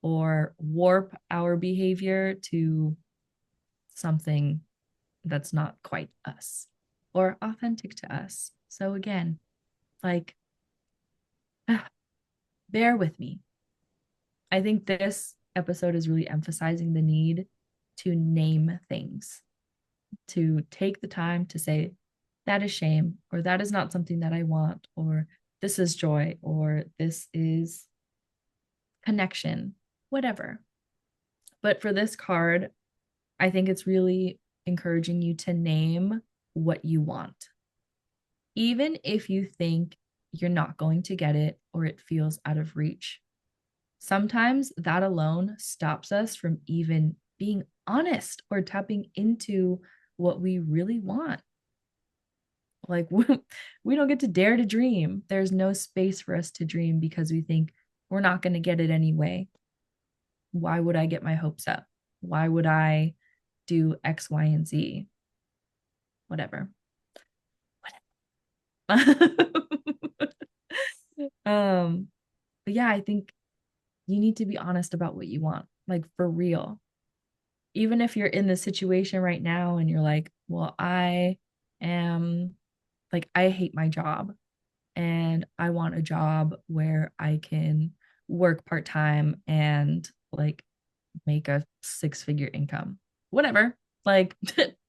Speaker 2: or warp our behavior to something that's not quite us or authentic to us. So again, like bear with me. I think this episode is really emphasizing the need to name things, to take the time to say, that is shame, or that is not something that I want, or this is joy, or this is connection, whatever. But for this card, I think it's really encouraging you to name what you want. Even if you think you're not going to get it or it feels out of reach, sometimes that alone stops us from even being honest or tapping into what we really want. Like we don't get to dare to dream. There's no space for us to dream because we think we're not going to get it anyway. Why would I get my hopes up? Why would I do X, Y, and Z? Whatever. um, but yeah, I think you need to be honest about what you want, like for real. Even if you're in this situation right now and you're like, well, am I hate my job and I want a job where I can work part time and like make a 6-figure income. Whatever. Like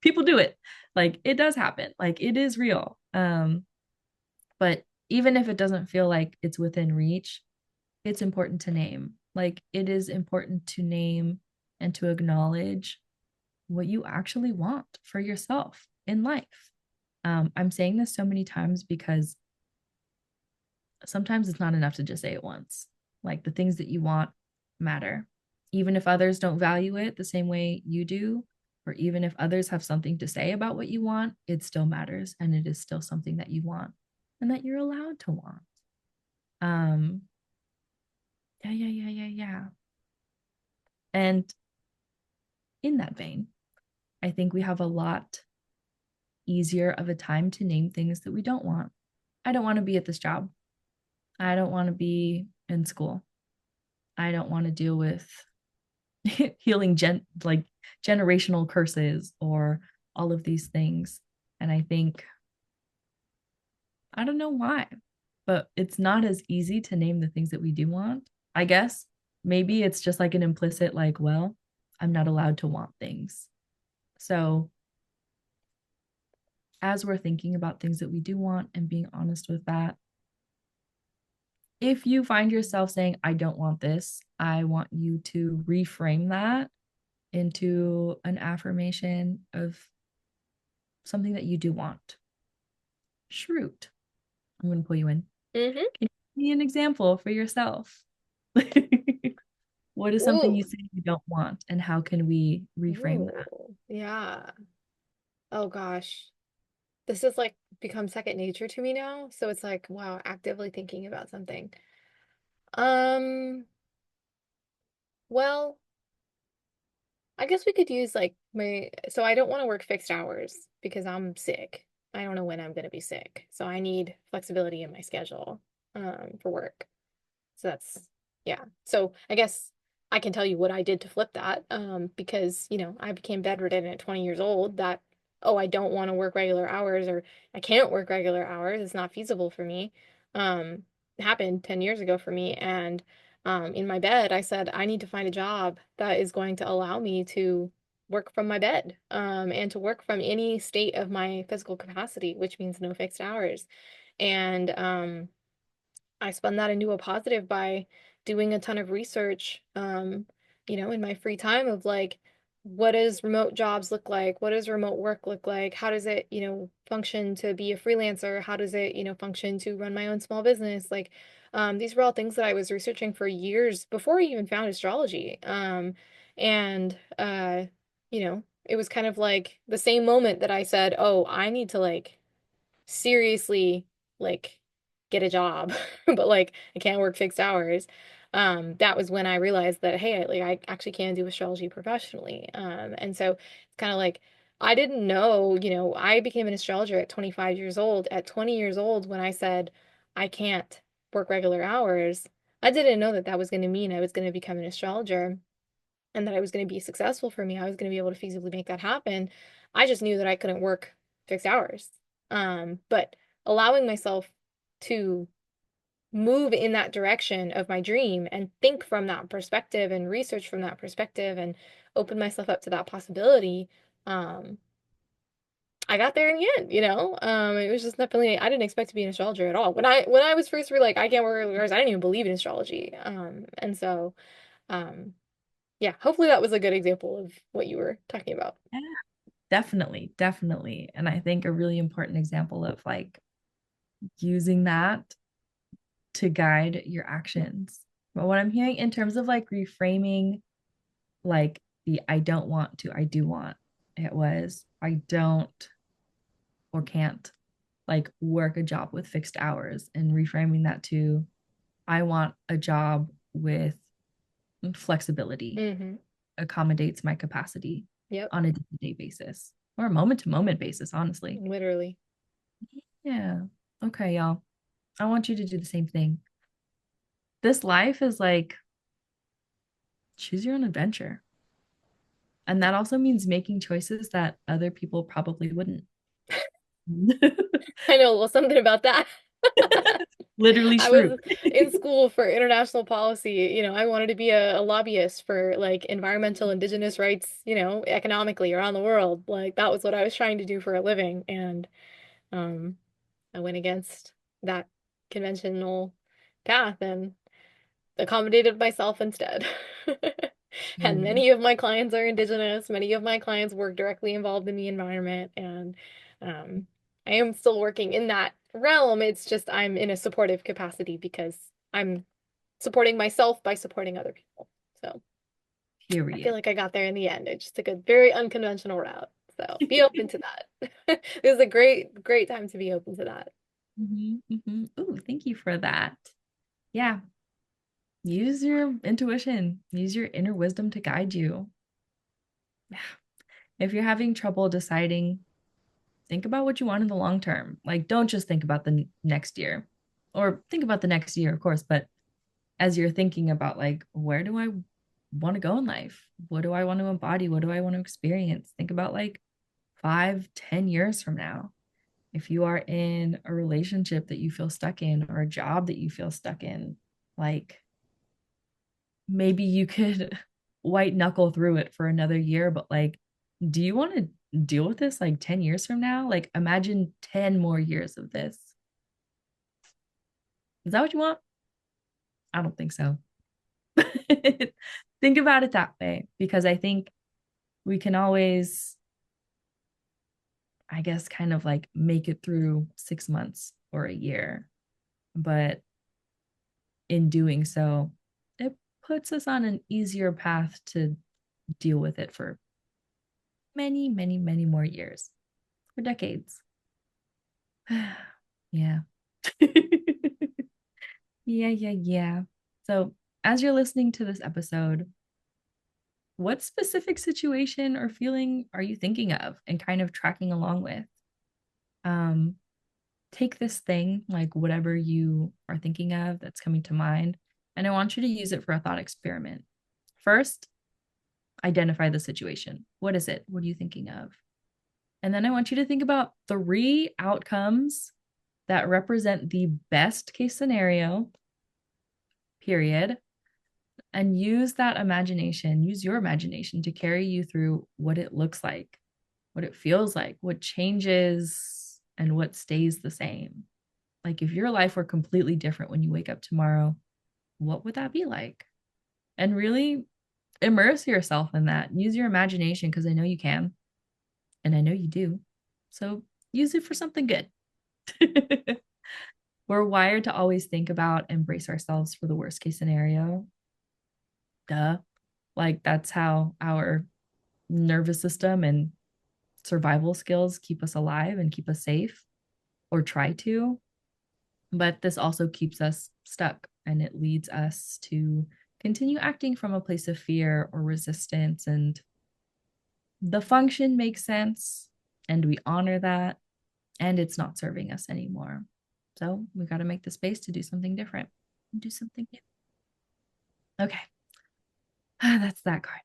Speaker 2: people do it. Like it does happen. Like it is real. But even if it doesn't feel like it's within reach, it's important to name. Like it is important to name and to acknowledge what you actually want for yourself in life. I'm saying this so many times because sometimes it's not enough to just say it once. Like the things that you want matter. Even if others don't value it the same way you do, or even if others have something to say about what you want, it still matters and it is still something that you want and that you're allowed to want. Um, yeah. And in that vein, I think we have a lot easier of a time to name things that we don't want. I don't want to be at this job. I don't want to be in school. I don't want to deal with healing like generational curses or all of these things. And I think I don't know why, but it's not as easy to name the things that we do want. I guess maybe it's just like an implicit like, well, I'm not allowed to want things. So as we're thinking about things that we do want and being honest with that, if you find yourself saying, I don't want this, I want you to reframe that into an affirmation of something that you do want. Shroot. I'm going to pull you in.
Speaker 1: Mm-hmm.
Speaker 2: Can you give me an example for yourself? What is something
Speaker 1: Ooh.
Speaker 2: you say you don't want, and how can we reframe that?
Speaker 1: Ooh. Yeah. Oh gosh. This has like become second nature to me now. So it's like, wow, actively thinking about something. Um, well, I guess we could use like so I don't want to work fixed hours because I'm sick. I don't know when I'm going to be sick. So I need flexibility in my schedule for work. So yeah. So I guess I can tell you what I did to flip that because, I became bedridden at 20 years old that, oh, I don't want to work regular hours or I can't work regular hours. It's not feasible for me. It happened 10 years ago for me. And in my bed, I said, I need to find a job that is going to allow me to work from my bed and to work from any state of my physical capacity, which means no fixed hours. And I spun that into a positive by doing a ton of research, in my free time of like, what does remote jobs look like? What does remote work look like? How does it, function to be a freelancer? How does it, function to run my own small business? Like, these were all things that I was researching for years before I even found astrology. And, it was kind of like the same moment that I said, oh, I need to like seriously like get a job, but like I can't work fixed hours. That was when I realized that hey, I actually can do astrology professionally. And so it's kind of like I didn't know, I became an astrologer at 25 years old. At 20 years old, when I said I can't work regular hours, I didn't know that that was going to mean I was going to become an astrologer and that I was going to be successful for me. I was going to be able to feasibly make that happen. I just knew that I couldn't work fixed hours. But allowing myself to move in that direction of my dream and think from that perspective and research from that perspective and open myself up to that possibility, um, I got there in the end, it was just definitely I didn't expect to be an astrologer at all. When I was first like I can't work hours, I didn't even believe in astrology. And so um yeah, hopefully that was a good example of what you were talking about.
Speaker 2: Yeah, definitely, definitely. And I think a really important example of like using that to guide your actions. But what I'm hearing in terms of like reframing, like the I don't want to, I do want, it was I don't or can't like work a job with fixed hours and reframing that to I want a job with flexibility,
Speaker 1: Mm-hmm.
Speaker 2: accommodates my capacity
Speaker 1: Yep.
Speaker 2: on a day-to-day basis or a moment-to-moment basis, honestly.
Speaker 1: Literally.
Speaker 2: Yeah. Okay, y'all. I want you to do the same thing. This life is like choose your own adventure. And that also means making choices that other people probably wouldn't.
Speaker 1: I know a little something about that.
Speaker 2: Literally
Speaker 1: I
Speaker 2: Shroot.
Speaker 1: was in school for international policy. I wanted to be a lobbyist for like environmental indigenous rights, economically around the world. Like that was what I was trying to do for a living. And um, I went against that conventional path and accommodated myself instead. And
Speaker 2: Period.
Speaker 1: many of my clients are indigenous. Many of my clients work directly involved in the environment. And um, I am still working in that realm. It's just I'm in a supportive capacity because I'm supporting myself by supporting other people. So I feel
Speaker 2: Period.
Speaker 1: like I got there in the end. I just took a very unconventional route. So be open to that. This is a great, great time to be open to that.
Speaker 2: Ooh, thank you for that. Yeah, use your intuition, use your inner wisdom to guide you. If you're having trouble deciding, think about what you want in the long term. Like, don't just think about the next year or think about the next year, of course, but as you're thinking about, like, where do I want to go in life? What do I want to embody? What do I want to experience? Think about like 5, 10 years from now. If you are in a relationship that you feel stuck in or a job that you feel stuck in, like maybe you could white knuckle through it for another year, but like, do you want to deal with this like 10 years from now? Like, imagine 10 more years of this. Is that what you want? I don't think so. Think about it that way because I think we can always, I guess, kind of like make it through 6 months or a year. But in doing so, it puts us on an easier path to deal with it for many, many, many more years, for decades. Yeah. Yeah, yeah, yeah. So, as you're listening to this episode, what specific situation or feeling are you thinking of and kind of tracking along with? Um, Take this thing, like whatever you are thinking of that's coming to mind, and I want you to use it for a thought experiment. First, identify the situation. What is it? What are you thinking of? And then I want you to think about 3 outcomes that represent the best case scenario, period, and use that imagination, use your imagination to carry you through what it looks like, what it feels like, what changes, and what stays the same. Like if your life were completely different when you wake up tomorrow, what would that be like? And really immerse yourself in that. Use your imagination because I know you can, and I know you do. So use it for something good. We're wired to always think about and brace ourselves for the worst case scenario. Duh. Like that's how our nervous system and survival skills keep us alive and keep us safe or try to. But this also keeps us stuck and it leads us to continue acting from a place of fear or resistance. And the function makes sense and we honor that, and it's not serving us anymore. So we got to make the space to do something different and do something new. Okay. That's that card.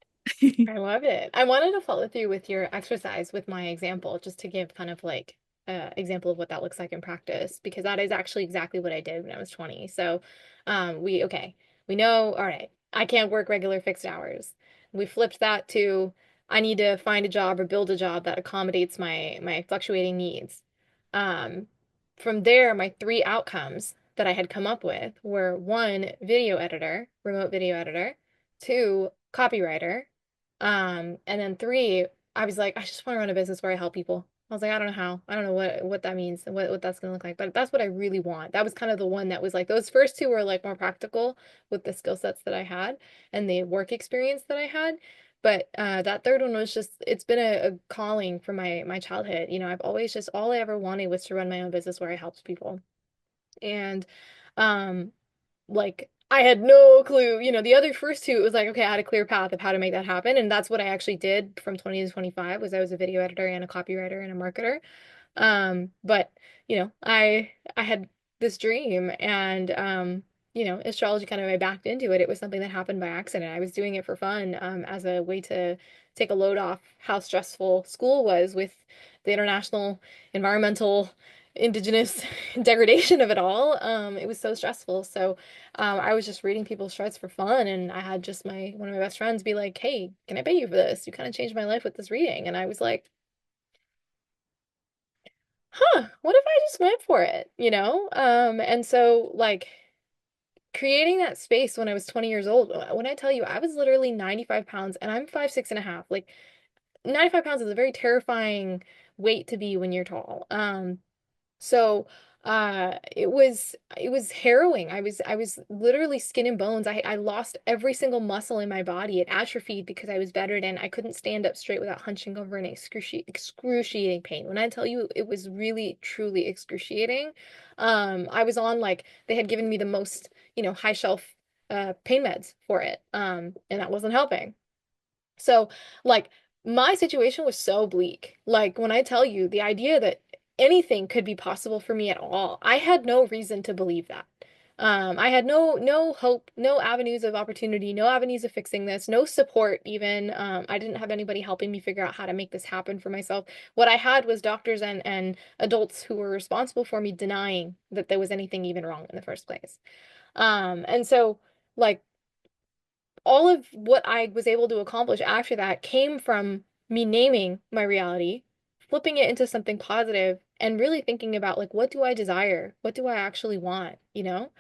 Speaker 1: I love it. I wanted to follow through with your exercise with my example, just to give kind of like an example of what that looks like in practice, because that is actually exactly what I did when I was 20. So, okay, we know, all right, I can't work regular fixed hours. We flipped that to I need to find a job or build a job that accommodates my fluctuating needs. Um, from there, my three outcomes that I had come up with were one, video editor, remote video editor, two, copywriter. And then three, I was like, I just want to run a business where I help people. I was like, I don't know how. I don't know what that means and what that's gonna look like. But that's what I really want. That was kind of the one that was like those first two were like more practical with the skill sets that I had and the work experience that I had. But that third one was just it's been a calling from my childhood. You know, I've always just all I ever wanted was to run my own business where I helped people. And um like I had no clue. You know, the other first two, it was like, okay, I had a clear path of how to make that happen. And that's what I actually did from 20 to 25 was I was a video editor and a copywriter and a marketer. But you know, I had this dream and you know, astrology kind of I backed into it. It was something that happened by accident. I was doing it for fun, as a way to take a load off how stressful school was with the international, environmental, indigenous degradation of it all. It was so stressful. So I was just reading people's charts for fun, and I had just my one of my best friends be like, "Hey, can I pay you for this? You kind of changed my life with this reading." And I was like, huh, what if I just went for it, you know? And so like creating that space when I was 20 years old, when I tell you I was literally 95 pounds and I'm 5'6.5", like 95 pounds is a very terrifying weight to be when you're tall. So it was harrowing. I was literally skin and bones. I lost every single muscle in my body. It atrophied because I was bedridden. I couldn't stand up straight without hunching over in excruciating pain. When I tell you it was really truly excruciating, I was on like they had given me the most, high shelf pain meds for it. And that wasn't helping. So, like, my situation was so bleak. Like, when I tell you the idea that anything could be possible for me at all, I had no reason to believe that. I had no hope, no avenues of opportunity, no avenues of fixing this, no support even. I didn't have anybody helping me figure out how to make this happen for myself. What I had was doctors and adults who were responsible for me denying that there was anything even wrong in the first place. And so, like, all of what I was able to accomplish after that came from me naming my reality, flipping it into something positive, and really thinking about like what do I desire? What do I actually want, you know?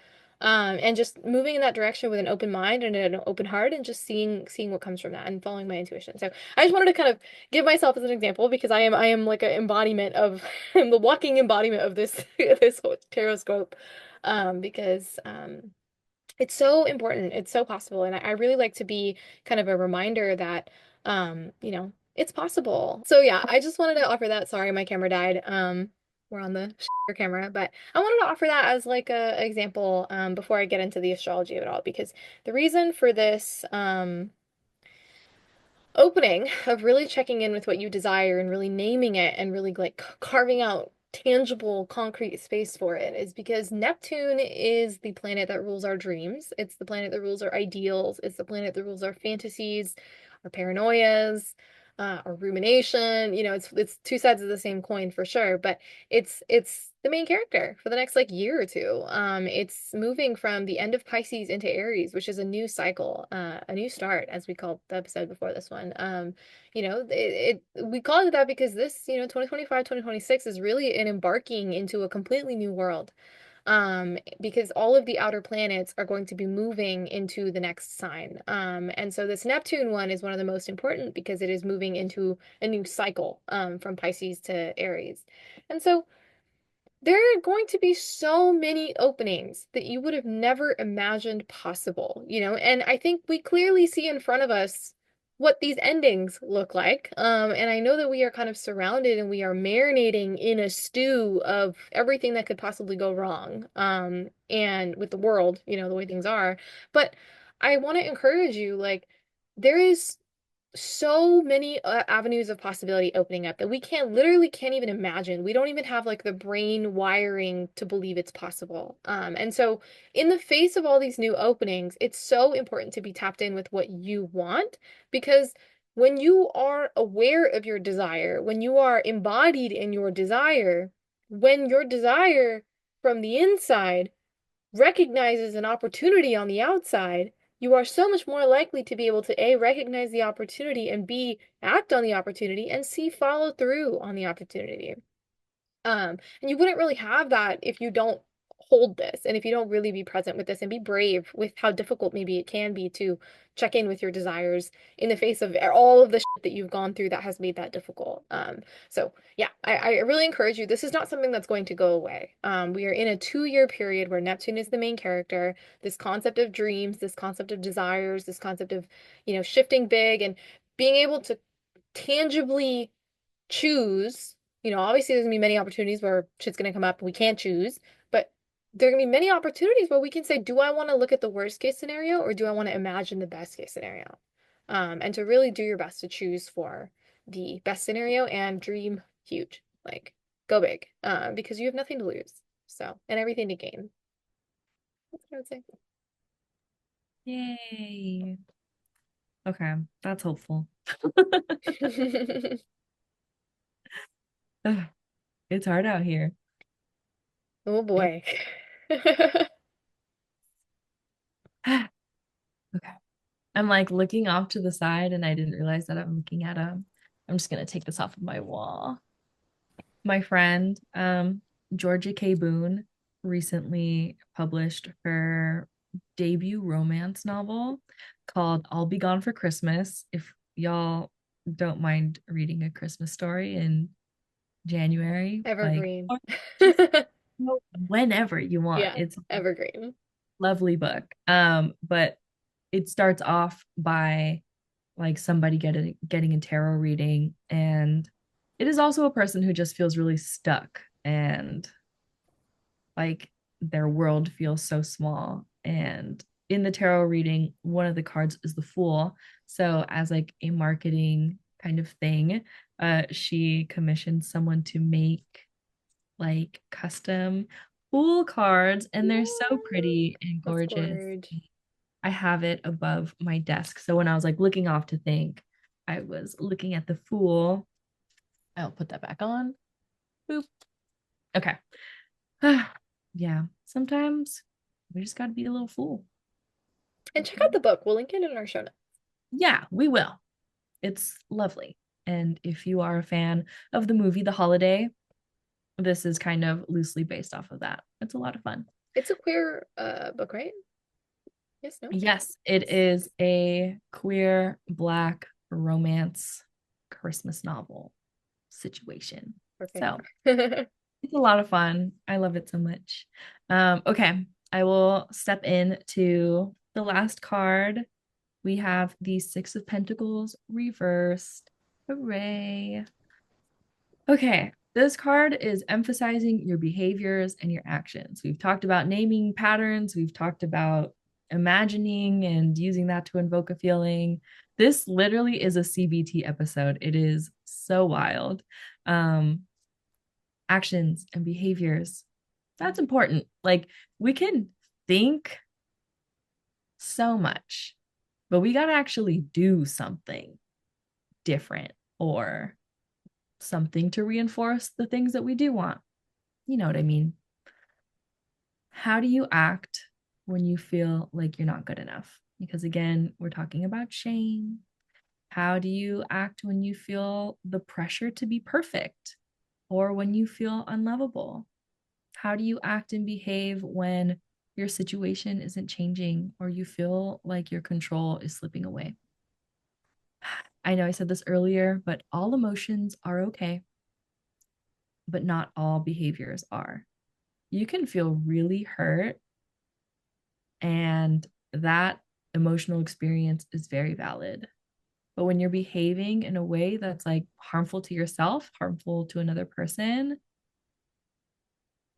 Speaker 1: And just moving in that direction with an open mind and an open heart and just seeing what comes from that and following my intuition. So I just wanted to kind of give myself as an example because I am like an embodiment of I'm the walking embodiment of this this whole tarot scope. Because it's so important. It's so possible. And I really like to be kind of a reminder that, it's possible. So yeah, I just wanted to offer that. Sorry, my camera died. We're on the camera, but I wanted to offer that as like a example, before I get into the astrology of it all, because the reason for this, opening of really checking in with what you desire and really naming it and really like carving out tangible, concrete space for it is because Neptune is the planet that rules our dreams. It's the planet that rules our ideals. It's the planet that rules our fantasies, our paranoias, our rumination. You know, it's two sides of the same coin for sure, but it's the main character for the next like year or two. It's moving from the end of Pisces into Aries, which is a new cycle, a new start, as we called the episode before this one. We call it that because this, 2025, 2026 is really an embarking into a completely new world. Because all of the outer planets are going to be moving into the next sign. And so this Neptune one is one of the most important because it is moving into a new cycle, from Pisces to Aries. And so there are going to be so many openings that you would have never imagined possible, and I think we clearly see in front of us what these endings look like. And I know that we are kind of surrounded and we are marinating in a stew of everything that could possibly go wrong. And with the world, the way things are. But I want to encourage you, like, there is so many avenues of possibility opening up that we can't literally can't even imagine. We don't even have like the brain wiring to believe it's possible. And so in the face of all these new openings, it's so important to be tapped in with what you want because when you are aware of your desire, when you are embodied in your desire, when your desire from the inside recognizes an opportunity on the outside, you are so much more likely to be able to A, recognize the opportunity and B, act on the opportunity and C, follow through on the opportunity. And you wouldn't really have that if you don't hold this and if you don't really be present with this and be brave with how difficult maybe it can be to check in with your desires in the face of all of the shit that you've gone through that has made that difficult. So yeah, I really encourage you. This is not something that's going to go away. We are in a 2-year period where Neptune is the main character. This concept of dreams, this concept of desires, this concept of, shifting big and being able to tangibly choose, obviously there's gonna be many opportunities where shit's gonna come up and we can't choose, but there are gonna be many opportunities where we can say, do I want to look at the worst case scenario or do I want to imagine the best case scenario? And to really do your best to choose for the best scenario and dream huge, like go big, because you have nothing to lose, so and everything to gain. That's what I would say.
Speaker 2: Yay. Okay, that's hopeful. Ugh, it's hard out here.
Speaker 1: Oh
Speaker 2: It-
Speaker 1: boy.
Speaker 2: okay. I'm like looking off to the side and I didn't realize that I'm looking at I'm just gonna take this off of my wall. My friend, Georgia K. Boone, recently published her debut romance novel called I'll Be Gone for Christmas. If y'all don't mind reading a Christmas story in January, like,
Speaker 1: Evergreen.
Speaker 2: or just whenever you want.
Speaker 1: Yeah,
Speaker 2: It's a
Speaker 1: evergreen.
Speaker 2: lovely book. But it starts off by like somebody getting a tarot reading, and it is also a person who just feels really stuck and like their world feels so small. And in the tarot reading, one of the cards is the Fool. So as like a marketing kind of thing, she commissioned someone to make like custom Fool cards, and they're so pretty and
Speaker 1: That's
Speaker 2: gorgeous.
Speaker 1: gorge.
Speaker 2: I have it above my desk. So when I was like looking off to think, I was looking at the Fool. I'll put that back on. Boop. Okay. Yeah. Sometimes we just got to be a little fool.
Speaker 1: And check out the book. We'll link it in our show notes.
Speaker 2: Yeah, we will. It's lovely. And if you are a fan of the movie The Holiday, this is kind of loosely based off of that. It's a lot of fun.
Speaker 1: It's a queer book, right? Yes, no?
Speaker 2: Yes, it is a queer Black romance Christmas novel situation.
Speaker 1: Perfect.
Speaker 2: So it's a lot of fun. I love it so much. Okay, I will step in to the last card. We have the Six of Pentacles reversed. Hooray. Okay, this card is emphasizing your behaviors and your actions. We've talked about naming patterns, we've talked about imagining and using that to invoke a feeling. This literally is a CBT episode. It is so wild. Um, Actions and behaviors. That's important. Like we can think so much, but we got to actually do something different or something to reinforce the things that we do want. You know what I mean? How do you act when you feel like you're not good enough? Because again, we're talking about shame. How do you act when you feel the pressure to be perfect or when you feel unlovable? How do you act and behave when your situation isn't changing or you feel like your control is slipping away? I know I said this earlier, but all emotions are okay, but not all behaviors are. You can feel really hurt, and that emotional experience is very valid. But when you're behaving in a way that's like harmful to yourself, harmful to another person,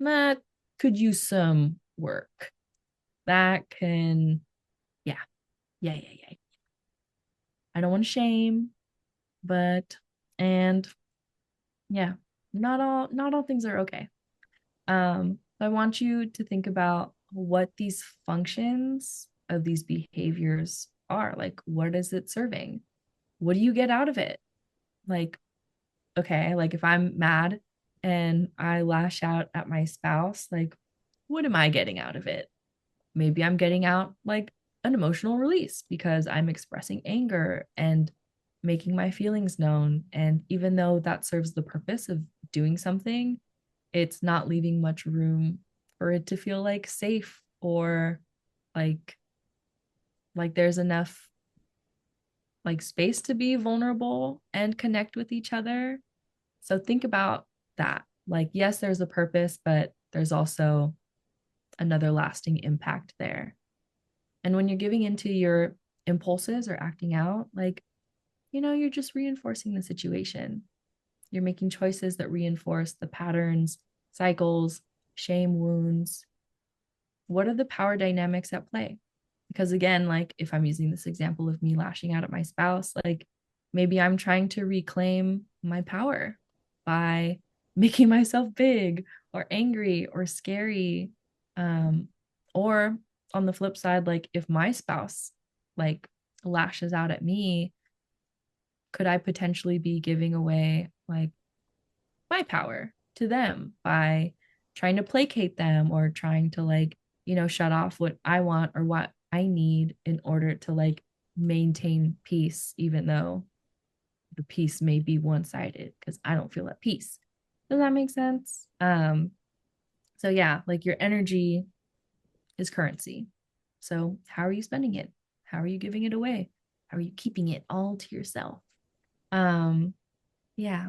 Speaker 2: that could use some work. That can, yeah, yeah. I don't want to shame, but and yeah, not all things are okay. I want you to think about what these functions of these behaviors are. Like, what is it serving? What do you get out of it? Like, okay, like if I'm mad and I lash out at my spouse, like, what am I getting out of it? Maybe I'm getting out like an emotional release because I'm expressing anger and making my feelings known. And even though that serves the purpose of doing something, it's not leaving much room for it to feel like safe or like there's enough like space to be vulnerable and connect with each other. So think about that. Like, yes, there's a purpose, but there's also another lasting impact there. And when you're giving into your impulses or acting out, like, you're just reinforcing the situation. You're making choices that reinforce the patterns, cycles, shame wounds. What are the power dynamics at play? Because again, like if I'm using this example of me lashing out at my spouse, like maybe I'm trying to reclaim my power by making myself big or angry or scary. Um, or on the flip side, like if my spouse like lashes out at me, could I potentially be giving away like my power to them by trying to placate them or trying to like, shut off what I want or what I need in order to like maintain peace, even though the peace may be one sided because I don't feel at peace. Does that make sense? So yeah, like your energy is currency. So how are you spending it? How are you giving it away? How are you keeping it all to yourself? Um, Yeah.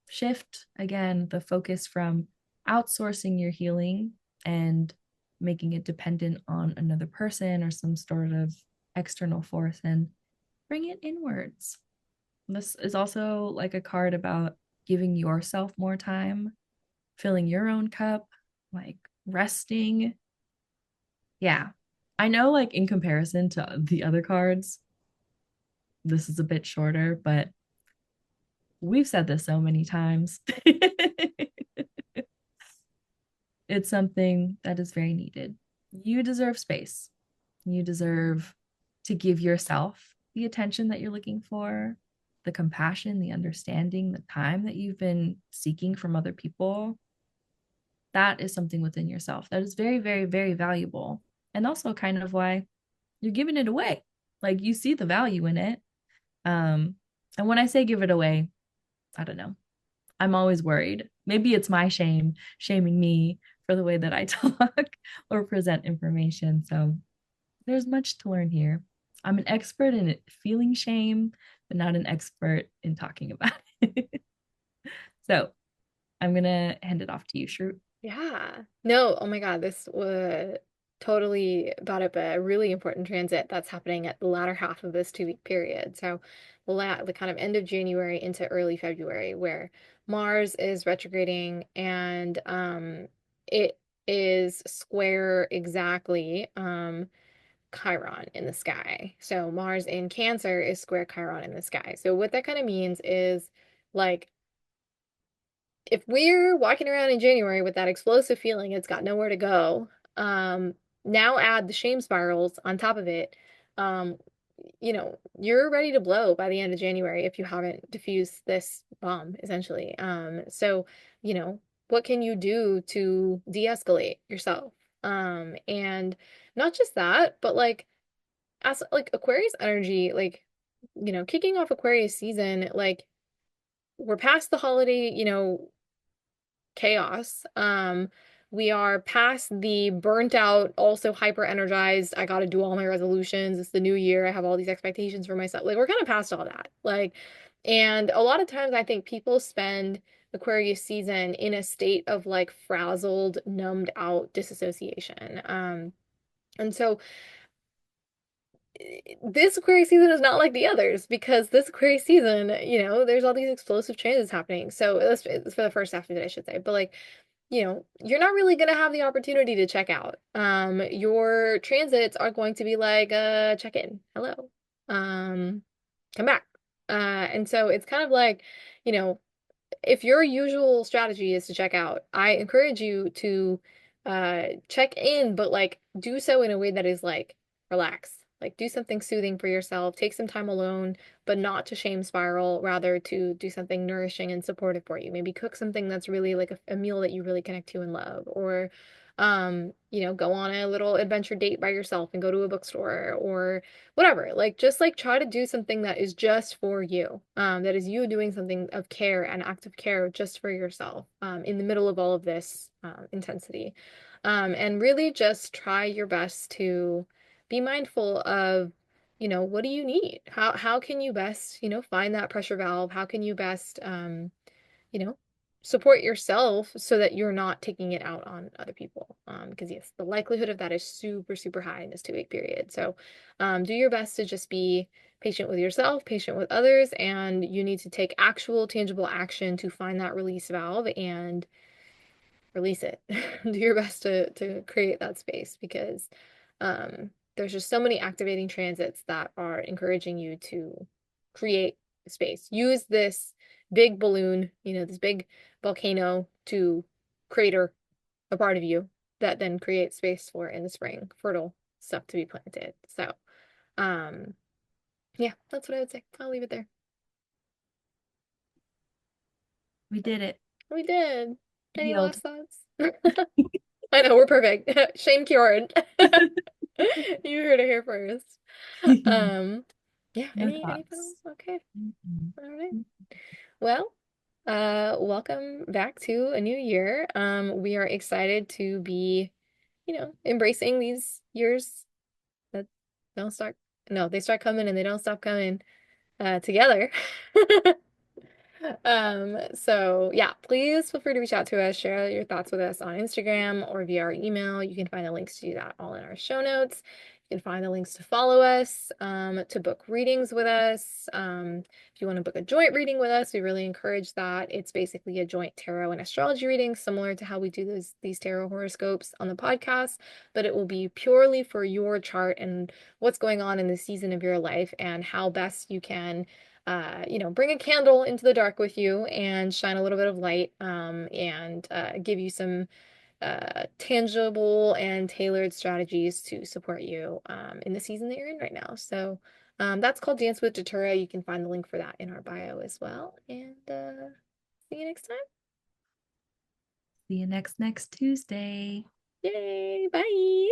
Speaker 2: Shift again the focus from outsourcing your healing and making it dependent on another person or some sort of external force and bring it inwards. This is also like a card about giving yourself more time, filling your own cup, like resting. Yeah. I know, like, in comparison to the other cards, this is a bit shorter, but we've said this so many times. It's something that is very needed. You deserve space. You deserve to give yourself the attention that you're looking for, the compassion, the understanding, the time that you've been seeking from other people. That is something within yourself that is very, very, very valuable. And also kind of why you're giving it away. Like you see the value in it. Um, and when I say give it away, I don't know. I'm always worried. Maybe it's my shame, shaming me for the way that I talk or present information. So there's much to learn here. I'm an expert in feeling shame, but not an expert in talking about it. So I'm going to hand it off to you, Shroot.
Speaker 1: Yeah. No, oh my God, this was totally brought up a really important transit that's happening at the latter half of this 2 week period. So the kind of end of January into early February, where Mars is retrograding and it is square exactly Chiron in the sky. So Mars in Cancer is square Chiron in the sky. So what that kind of means is like if we're walking around in January with that explosive feeling, it's got nowhere to go. Now add the shame spirals on top of it. Um, you're ready to blow by the end of January if you haven't diffused this bomb, essentially. So, you know, what can you do to de-escalate yourself? And not just that, but like as like Aquarius energy, like, kicking off Aquarius season, like we're past the holiday, chaos. We are past the burnt out, also hyper energized. I got to do all my resolutions. It's the new year. I have all these expectations for myself. Like, we're kind of past all that. Like, and a lot of times I think people spend Aquarius season in a state of like frazzled, numbed out disassociation. And so this Aquarius season is not like the others because this Aquarius season, there's all these explosive changes happening. So it's for the first half of it, I should say. But like, you're not really going to have the opportunity to check out. Your transits are going to be like, check in. Hello. Um, come back. And so it's kind of like, you know, if your usual strategy is to check out, I encourage you to check in, but like do so in a way that is like relax. Like do something soothing for yourself, take some time alone, but not to shame spiral, rather to do something nourishing and supportive for you. Maybe cook something that's really like a meal that you really connect to and love, or go on a little adventure date by yourself and go to a bookstore or whatever. Like just like try to do something that is just for you. That is you doing something of care and act of care just for yourself in the middle of all of this intensity. And really just try your best to be mindful of, what do you need? How can you best, find that pressure valve? How can you best you know, support yourself so that you're not taking it out on other people. Because yes, the likelihood of that is super, super high in this 2 week period. So, do your best to just be patient with yourself, patient with others, and you need to take actual, tangible action to find that release valve and release it. Do your best to create that space because there's just so many activating transits that are encouraging you to create space. Use this big balloon, this big volcano to crater a part of you that then creates space for in the spring fertile stuff to be planted. So, um, yeah, that's what I would say. I'll leave it there.
Speaker 2: We did it.
Speaker 1: We did. Any
Speaker 2: Healed.
Speaker 1: last thoughts? I know we're perfect. Shame cured. You heard it here first. Um, yeah,
Speaker 2: No
Speaker 1: any final?
Speaker 2: thoughts.
Speaker 1: Okay.
Speaker 2: Mm-mm.
Speaker 1: All right. Well, welcome back to a new year. We are excited to be, embracing these years that don't start, no, they start coming and they don't stop coming, together. So yeah, please feel free to reach out to us, share your thoughts with us on Instagram or via our email. You can find the links to do that all in our show notes. You can find the links to follow us, to book readings with us. If you want to book a joint reading with us, we really encourage that. It's basically a joint tarot and astrology reading, similar to how we do these tarot horoscopes on the podcast, but it will be purely for your chart and what's going on in the season of your life and how best you can bring a candle into the dark with you and shine a little bit of light, and give you some tangible and tailored strategies to support you in the season that you're in right now. So that's called Dance with Datura. You can find the link for that in our bio as well. And see you next time.
Speaker 2: See you next Tuesday.
Speaker 1: Yay! Bye!